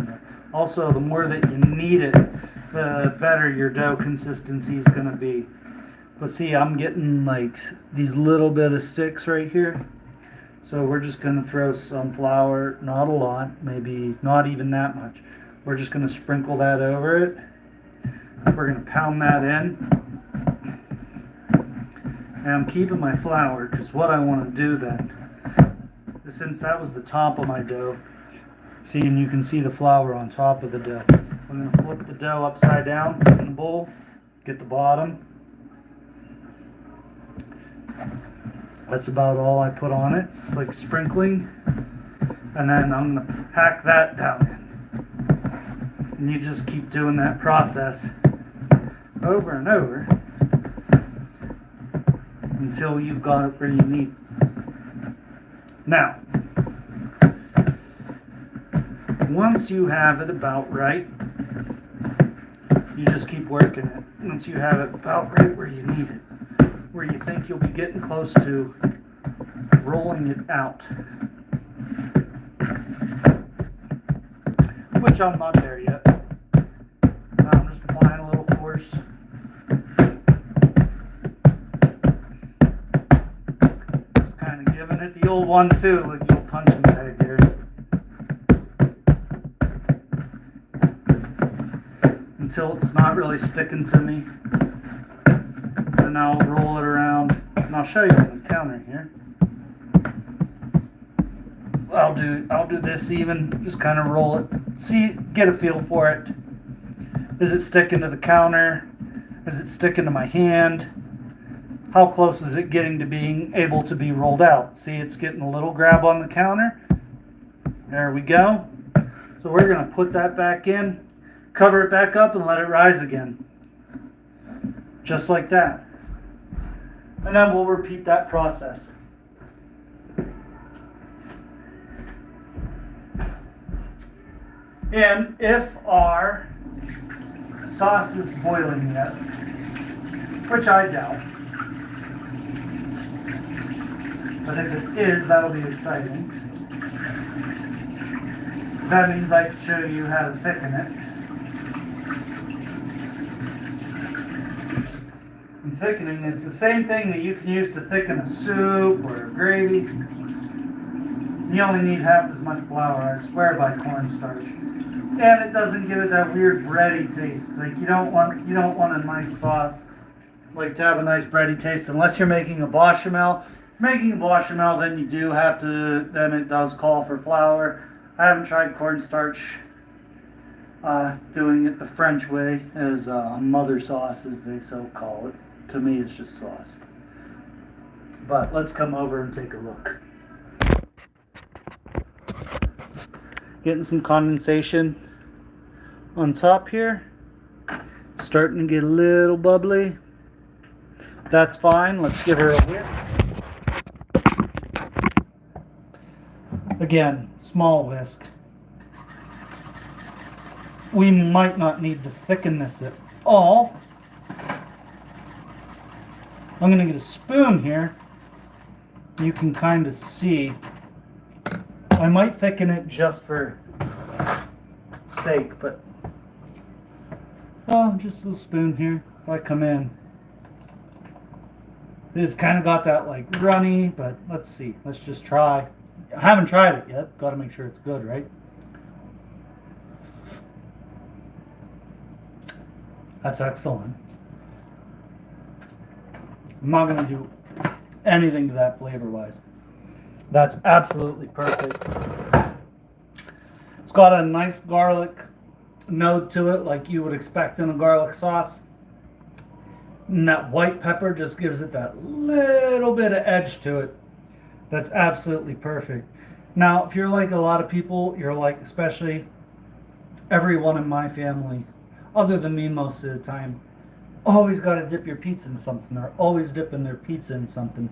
Also, the more that you knead it, the better your dough consistency is going to be. But see, I'm getting like these little bit of sticks right here. So we're just going to throw some flour, not a lot, maybe not even that much. We're just going to sprinkle that over it. We're going to pound that in. And I'm keeping my flour because what I want to do then, since that was the top of my dough, see, and you can see the flour on top of the dough. I'm going to flip the dough upside down in the bowl, get the bottom. That's about all I put on it. It's like sprinkling. And then I'm going to pack that down in. And you just keep doing that process over and over until you've got it where you need it. Now, once you have it about right, you just keep working it. Once you have it about right where you need it, where you think you'll be getting close to rolling it out, which I'm not there yet. I'm just applying a little force. Just kind of giving it the old 1-2, like the old punching bag here. Until it's not really sticking to me. And I'll roll it around, and I'll show you on the counter here. I'll do this even, just kind of roll it. See, get a feel for it. Is it sticking to the counter? Is it sticking to my hand? How close is it getting to being able to be rolled out? See, it's getting a little grab on the counter. There we go. So we're going to put that back in, cover it back up, and let it rise again. Just like that. And then we'll repeat that process. And if our sauce is boiling yet, which I doubt, but if it is, that'll be exciting. That means I can show you how to thicken it. And thickening, it's the same thing that you can use to thicken a soup or a gravy. You only need half as much flour, I swear by cornstarch. And it doesn't give it that weird bready taste. Like you don't want a nice sauce like to have a nice bready taste unless you're making a bechamel. If you're making a bechamel, then you do have to, then it does call for flour. I haven't tried cornstarch doing it the French way, as mother sauce as they so call it. To me, it's just sauce. But let's come over and take a look. Getting some condensation on top here. Starting to get a little bubbly. That's fine. Let's give her a whisk. Again, small whisk. We might not need to thicken this at all. I'm going to get a spoon here. You can kind of see. I might thicken it just for sake, but just a little spoon here. If I come in, it's kind of got that like runny, but let's see. Let's just try. I haven't tried it yet. Got to make sure it's good, right? That's excellent. I'm not going to do anything to that flavor-wise. That's absolutely perfect. It's got a nice garlic note to it, like you would expect in a garlic sauce. And that white pepper just gives it that little bit of edge to it. That's absolutely perfect. Now, if you're like a lot of people, you're like, especially everyone in my family, other than me most of the time, always got to dip your pizza in something, or always dipping their pizza in something.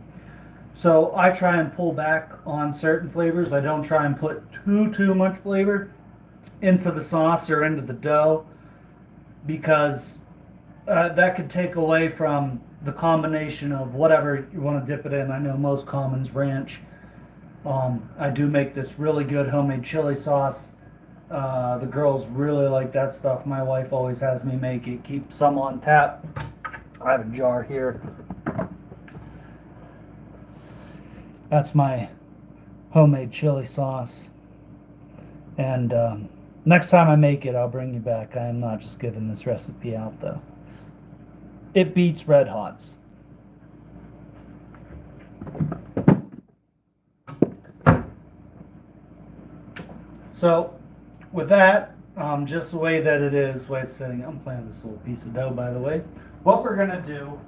So I try and pull back on certain flavors. I don't try and put too much flavor into the sauce or into the dough, because that could take away from the combination of whatever you want to dip it in. I know most commons ranch. I do make this really good homemade chili sauce. The girls really like that stuff. My wife always has me make it. Keep some on tap. I have a jar here. That's my homemade chili sauce. And next time I make it, I'll bring you back. I am not just giving this recipe out, though. It beats Red Hots. So, with that, just the way that it is, the way it's sitting, I'm playing with this little piece of dough, by the way. What we're gonna do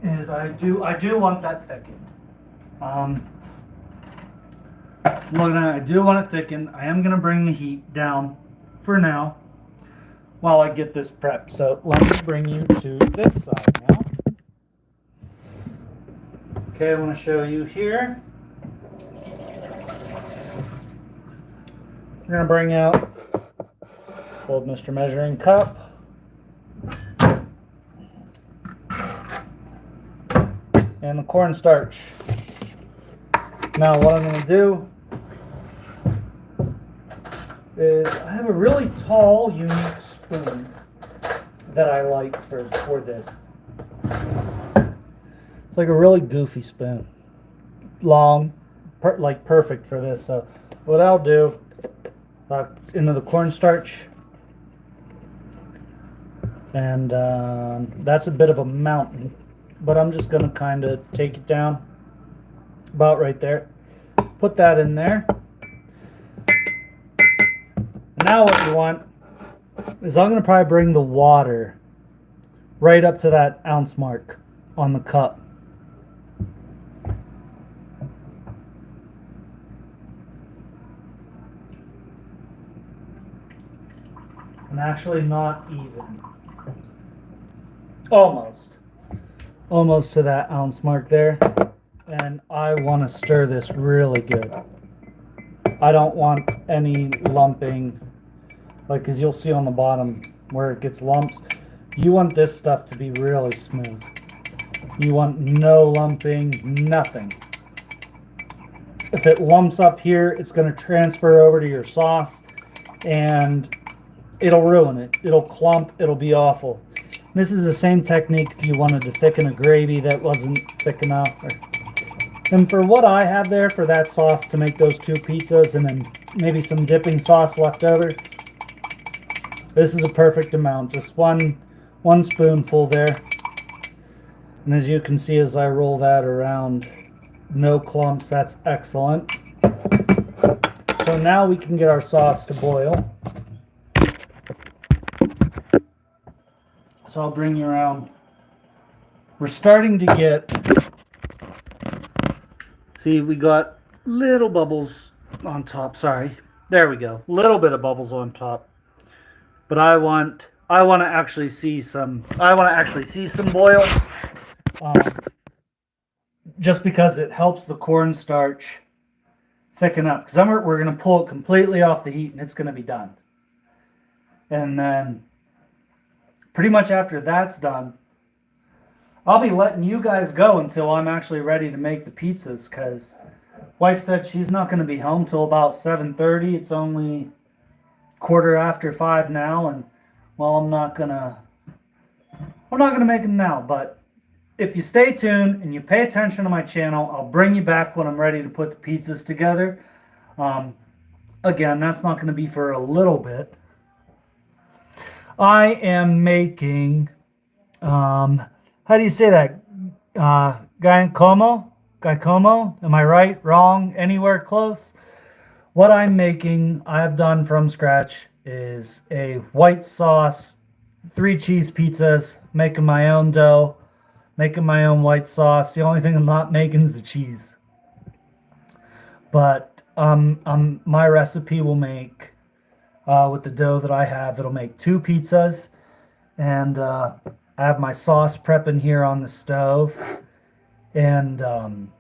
is I do want that thickened. I do want it thickened. I am gonna bring the heat down for now while I get this prepped. So let me bring you to this side now. Okay, I want to show you here. We're gonna bring out old Mr. Measuring Cup. And the cornstarch. Now what I'm going to do is I have a really tall, unique spoon that I like for this. It's like a really goofy spoon. Long, like perfect for this. So what I'll do, into the cornstarch. And that's a bit of a mountain. But I'm just going to kind of take it down about right there. Put that in there. Now what you want is I'm going to probably bring the water right up to that ounce mark on the cup. And actually not even. Almost to that ounce mark there. And I want to stir this really good. I don't want any lumping, like, because you'll see on the bottom where it gets lumps. You want this stuff to be really smooth. You want no lumping, nothing. If it lumps up here, it's going to transfer over to your sauce and it'll ruin it. It'll clump. It'll be awful. This is the same technique if you wanted to thicken a gravy that wasn't thick enough. And for what I have there for that sauce to make those two pizzas and then maybe some dipping sauce left over, this is a perfect amount. Just one spoonful there. And as you can see as I roll that around, no clumps. That's excellent. So now we can get our sauce to boil. So I'll bring you around. We're starting to get, see, we got little bubbles on top. Sorry. There we go. Little bit of bubbles on top. But I want to actually see some boil. Just because it helps the cornstarch thicken up. Because we're going to pull it completely off the heat and it's going to be done. And then pretty much after that's done, I'll be letting you guys go until I'm actually ready to make the pizzas, because wife said she's not going to be home till about 7:30. It's only 5:15 now, and well, I'm not gonna make them now. But if you stay tuned and you pay attention to my channel, I'll bring you back when I'm ready to put the pizzas together. Again, that's not going to be for a little bit. I am making, how do you say that? Giacomo? Am I right? Wrong? Anywhere close? What I'm making, I've done from scratch, is a white sauce, 3 cheese pizzas, making my own dough, making my own white sauce. The only thing I'm not making is the cheese. But my recipe will make, with the dough that I have, it'll make 2 pizzas, and I have my sauce prepping here on the stove, And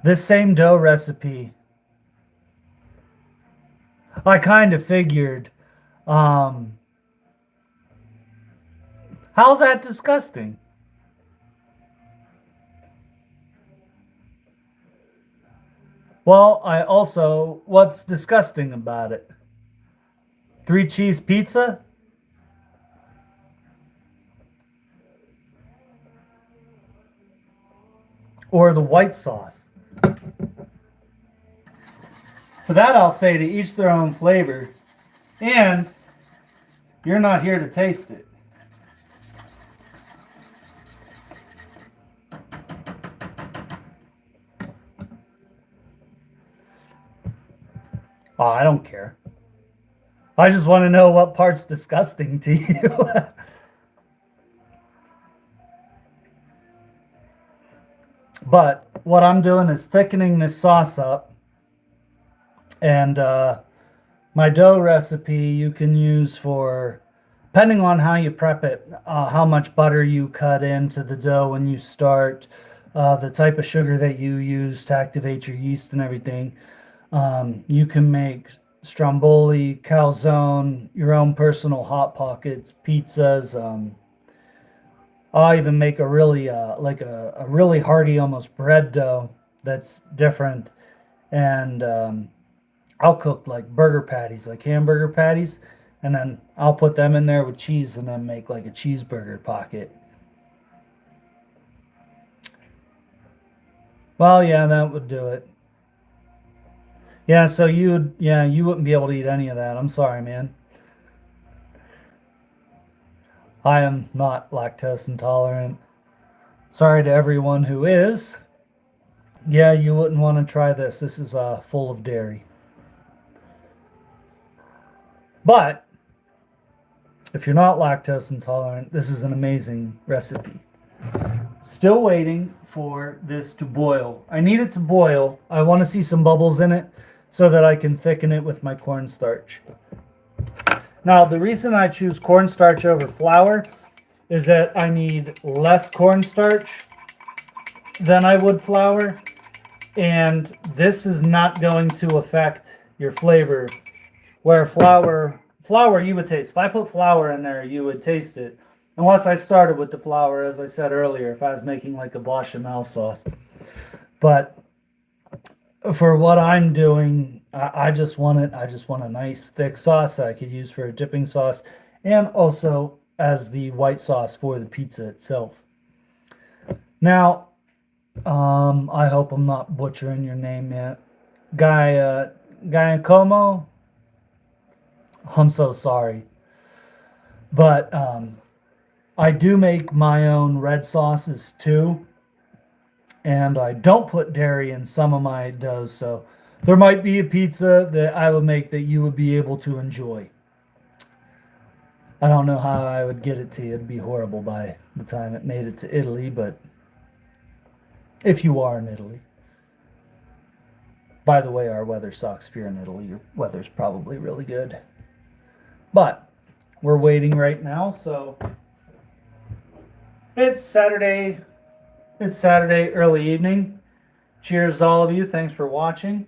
this same dough recipe, I kind of figured, how's that disgusting? Well, what's disgusting about it? 3 cheese pizza? Or the white sauce? So that I'll say to each their own flavor. And you're not here to taste it. Oh, I don't care. I just want to know what part's disgusting to you. But what I'm doing is thickening this sauce up. And my dough recipe you can use for, depending on how you prep it, how much butter you cut into the dough when you start, the type of sugar that you use to activate your yeast and everything. You can make stromboli, calzone, your own personal hot pockets, pizzas. I'll even make a really a really hearty, almost bread dough that's different, and I'll cook like burger patties, like hamburger patties, and then I'll put them in there with cheese, and then make like a cheeseburger pocket. Well, yeah, that would do it. Yeah, so you wouldn't be able to eat any of that. I'm sorry, man. I am not lactose intolerant. Sorry to everyone who is. Yeah, you wouldn't want to try this. This is full of dairy. But if you're not lactose intolerant, this is an amazing recipe. Still waiting for this to boil. I need it to boil. I want to see some bubbles in it so that I can thicken it with my cornstarch. Now, the reason I choose cornstarch over flour is that I need less cornstarch than I would flour, and this is not going to affect your flavor. Where flour you would taste. If I put flour in there, you would taste it. Unless I started with the flour, as I said earlier, if I was making like a bechamel sauce. But for what I'm doing, I just want it. I just want a nice thick sauce that I could use for a dipping sauce, and also as the white sauce for the pizza itself. Now, I hope I'm not butchering your name yet. Giacomo. I'm so sorry, but I do make my own red sauces too, and I don't put dairy in some of my doughs, so there might be a pizza that I would make that you would be able to enjoy. I don't know how I would get it to you. It'd be horrible by the time it made it to Italy, but if you are in Italy. By the way, our weather sucks. If you're in Italy, your weather's probably really good. But we're waiting right now, so it's Saturday. It's Saturday early evening. Cheers to all of you. Thanks for watching.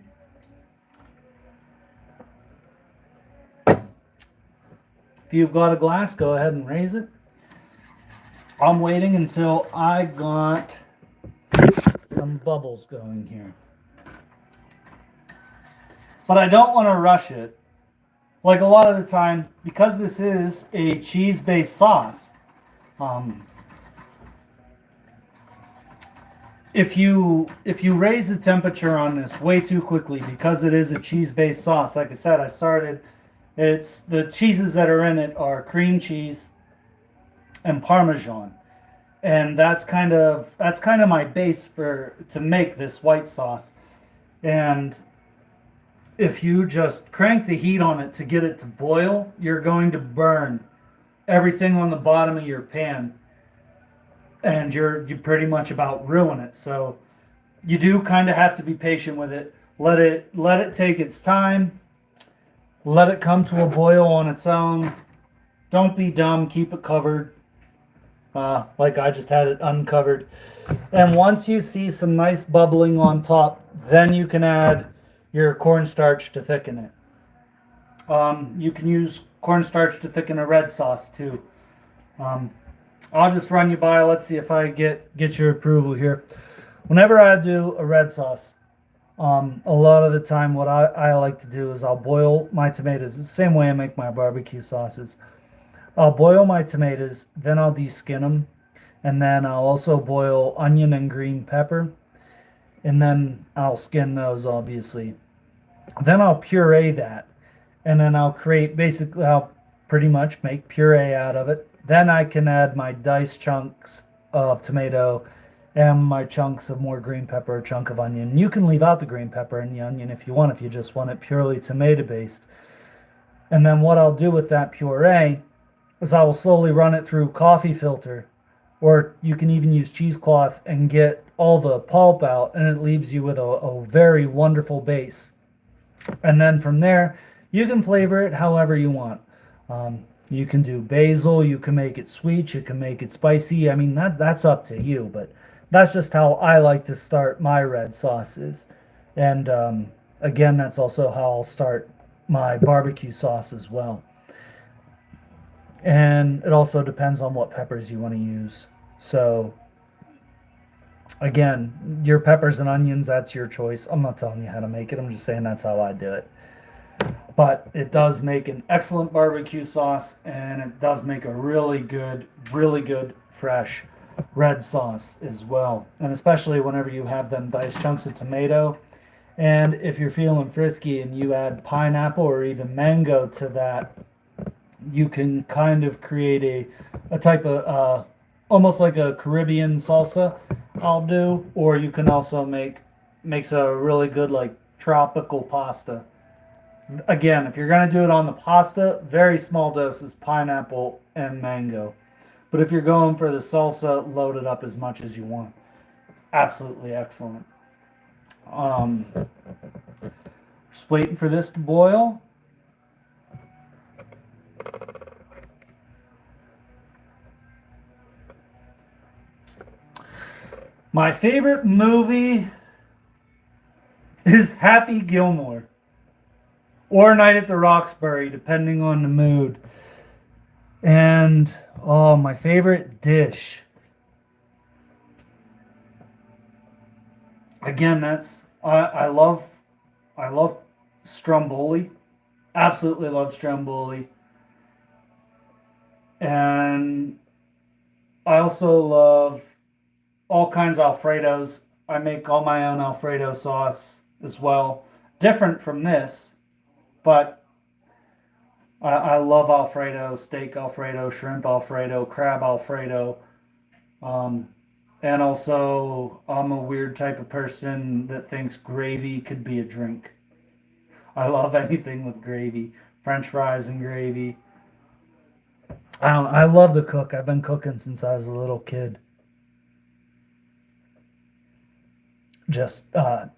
If you've got a glass, go ahead and raise it. I'm waiting until I got some bubbles going here. But I don't want to rush it. Like a lot of the time, because this is a cheese-based sauce, if you raise the temperature on this way too quickly, because it is a cheese-based sauce, like I said, it's the cheeses that are in it are cream cheese and Parmesan, and that's kind of my base to make this white sauce. And if you just crank the heat on it to get it to boil, you're going to burn everything on the bottom of your pan, and you pretty much about ruin it. So you do kind of have to be patient with it. Let it take its time. Let it come to a boil on its own. Don't be dumb. Keep it covered. like I just had it uncovered. And once you see some nice bubbling on top, then you can add your cornstarch to thicken it. You can use cornstarch to thicken a red sauce too. Um, I'll just run you by. Let's see if I get your approval here. Whenever I do a red sauce, a lot of the time, what I like to do is I'll boil my tomatoes the same way I make my barbecue sauces. I'll boil my tomatoes, then I'll deskin them, and then I'll also boil onion and green pepper, and then I'll skin those obviously. Then I'll puree that, and then I'll pretty much make puree out of it. Then I can add my diced chunks of tomato and my chunks of more green pepper, a chunk of onion. You can leave out the green pepper and the onion if you want, if you just want it purely tomato based. And then what I'll do with that puree is I will slowly run it through coffee filter, or you can even use cheesecloth and get all the pulp out, and it leaves you with a very wonderful base. And then from there, you can flavor it however you want. You can do basil, you can make it sweet, you can make it spicy. I mean, that's up to you, but that's just how I like to start my red sauces. And again, that's also how I'll start my barbecue sauce as well. And it also depends on what peppers you want to use. So again, your peppers and onions, that's your choice. I'm not telling you how to make it. I'm just saying that's how I do it. But it does make an excellent barbecue sauce, and it does make a really good fresh red sauce as well. And especially whenever you have them diced chunks of tomato. And if you're feeling frisky and you add pineapple or even mango to that, you can kind of create a type of almost like a Caribbean salsa I'll do, or you can also makes a really good like tropical pasta. Again, if you're going to do it on the pasta, very small doses pineapple and mango. But if you're going for the salsa, load it up as much as you want. It's absolutely excellent. Just waiting for this to boil. My favorite movie is Happy Gilmore or Night at the Roxbury, depending on the mood. And oh, my favorite dish. Again, I love stromboli. Absolutely love stromboli. And I also love all kinds of Alfredos. I make all my own Alfredo sauce as well. Different from this, but I love Alfredo, steak Alfredo, shrimp Alfredo, crab Alfredo. And also, I'm a weird type of person that thinks gravy could be a drink. I love anything with gravy, French fries and gravy. I love to cook. I've been cooking since I was a little kid. Just I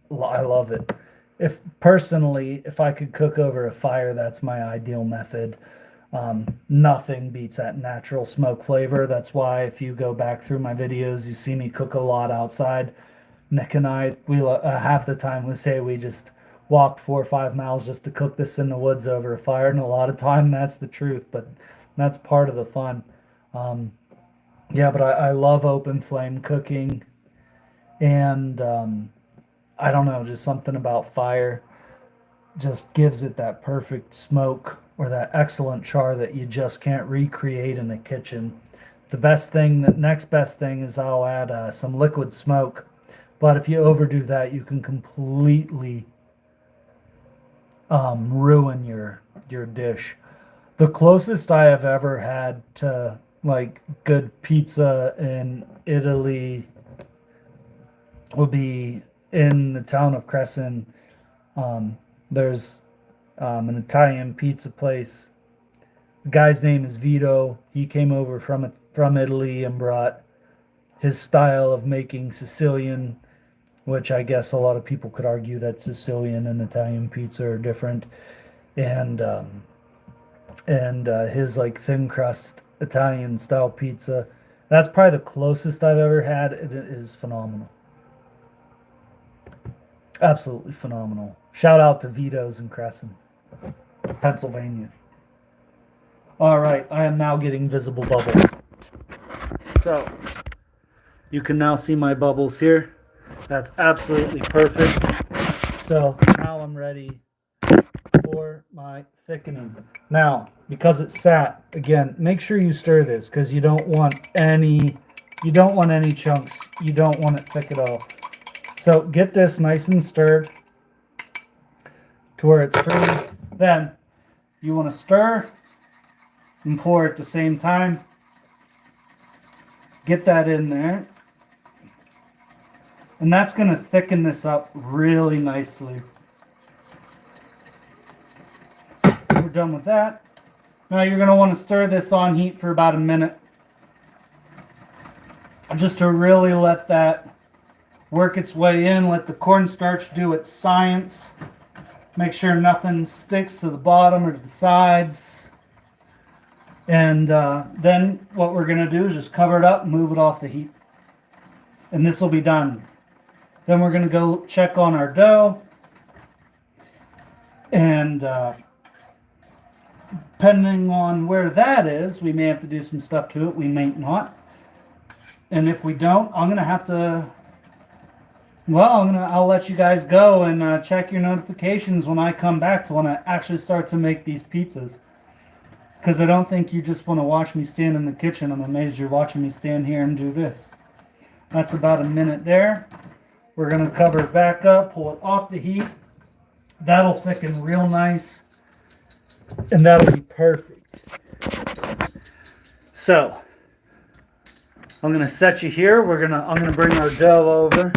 love it. If I could cook over a fire, that's my ideal method. Nothing beats that natural smoke flavor. That's why if you go back through my videos, you see me cook a lot outside. Nick and I, half the time we say we just walked 4 or 5 miles just to cook this in the woods over a fire, and a lot of time that's the truth, but that's part of the fun. Yeah, but I love open flame cooking, and I don't know, just something about fire just gives it that perfect smoke or that excellent char that you just can't recreate in the kitchen. The next best thing is I'll add some liquid smoke. But if you overdo that, you can completely ruin your dish. The closest I have ever had to like good pizza in Italy would be in the town of Crescent. There's an Italian pizza place. The guy's name is Vito. He came over from Italy and brought his style of making Sicilian, which I guess a lot of people could argue that Sicilian and Italian pizza are different. And his like thin crust Italian style pizza. That's probably the closest I've ever had. It is phenomenal. Absolutely phenomenal. Shout out to Vito's in Crescent, Pennsylvania. All right, I am now getting visible bubbles. So you can now see my bubbles here. That's absolutely perfect. So now I'm ready for my thickening. Now, because it's sat, again, make sure you stir this because you don't want any chunks. You don't want it thick at all. So get this nice and stirred to where it's free. Then you want to stir and pour at the same time. Get that in there. And that's going to thicken this up really nicely. We're done with that. Now you're going to want to stir this on heat for about a minute. Just to really let that work its way in. Let the cornstarch do its science. Make sure nothing sticks to the bottom or to the sides. And then what we're going to do is just cover it up and move it off the heat. And this will be done. Then we're going to go check on our dough. And depending on where that is, we may have to do some stuff to it. We may not. And if we don't, I'm going to have to, well, I'll let you guys go and check your notifications when I come back to when I actually start to make these pizzas. Because I don't think you just want to watch me stand in the kitchen. I'm amazed you're watching me stand here and do this. That's about a minute there. We're going to cover it back up, pull it off the heat. That'll thicken real nice. And that'll be perfect. So, I'm going to set you here. I'm going to bring our dough over.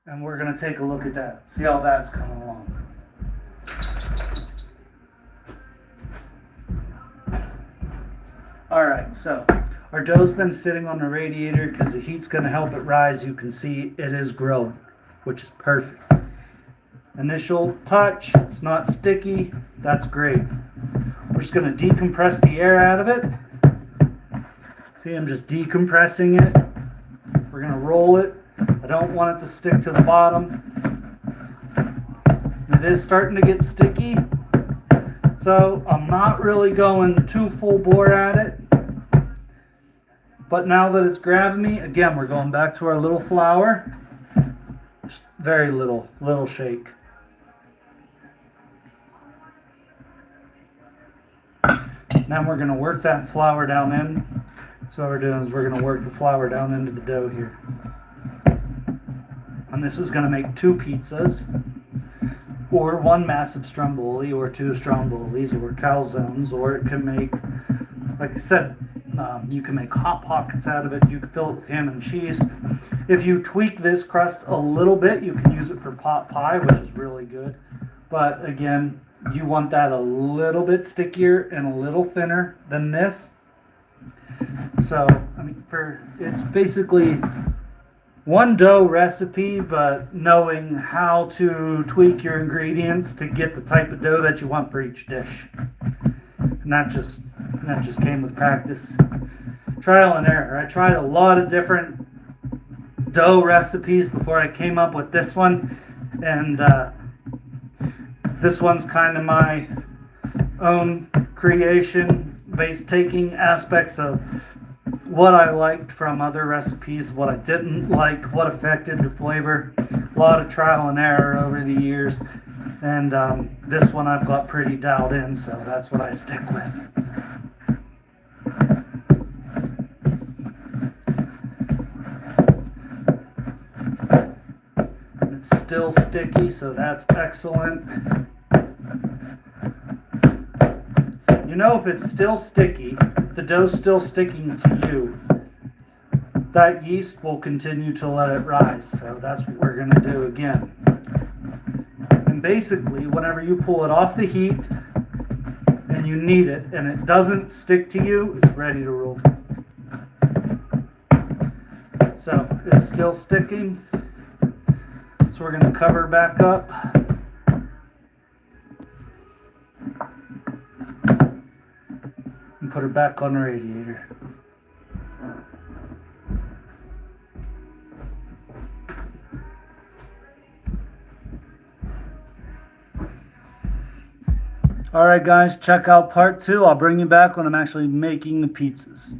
And we're going to take a look at that. See how that's coming along. Alright, so our dough's been sitting on the radiator because the heat's going to help it rise. You can see it is growing, which is perfect. Initial touch, it's not sticky. That's great. We're just going to decompress the air out of it. See, I'm just decompressing it. We're going to roll it. I don't want it to stick to the bottom. It is starting to get sticky. So I'm not really going too full bore at it. But now that it's grabbing me, again, we're going back to our little flour. Just very little shake. Now we're going to work that flour down in. So what we're doing is we're going to work the flour down into the dough here. And this is going to make 2 pizzas, or 1 massive stromboli, or 2 strombolis, or calzones, or it can make, like I said, you can make hot pockets out of it. You can fill it with ham and cheese. If you tweak this crust a little bit, you can use it for pot pie, which is really good. But again, you want that a little bit stickier and a little thinner than this. So, I mean, it's basically one dough recipe, but knowing how to tweak your ingredients to get the type of dough that you want for each dish. And that just came with practice. Trial and error. I tried a lot of different dough recipes before I came up with this one. And this one's kind of my own creation, based taking aspects of what I liked from other recipes, what I didn't like, what affected the flavor. A lot of trial and error over the years. And this one I've got pretty dialed in, so that's what I stick with. It's still sticky, so that's excellent. You know, if it's still sticky, if the dough's still sticking to you, that yeast will continue to let it rise. So that's what we're going to do again. And basically, whenever you pull it off the heat and you knead it and it doesn't stick to you, it's ready to roll. So it's still sticking. So we're going to cover back up. And put her back on the radiator. All right, guys, check out part 2. I'll bring you back when I'm actually making the pizzas.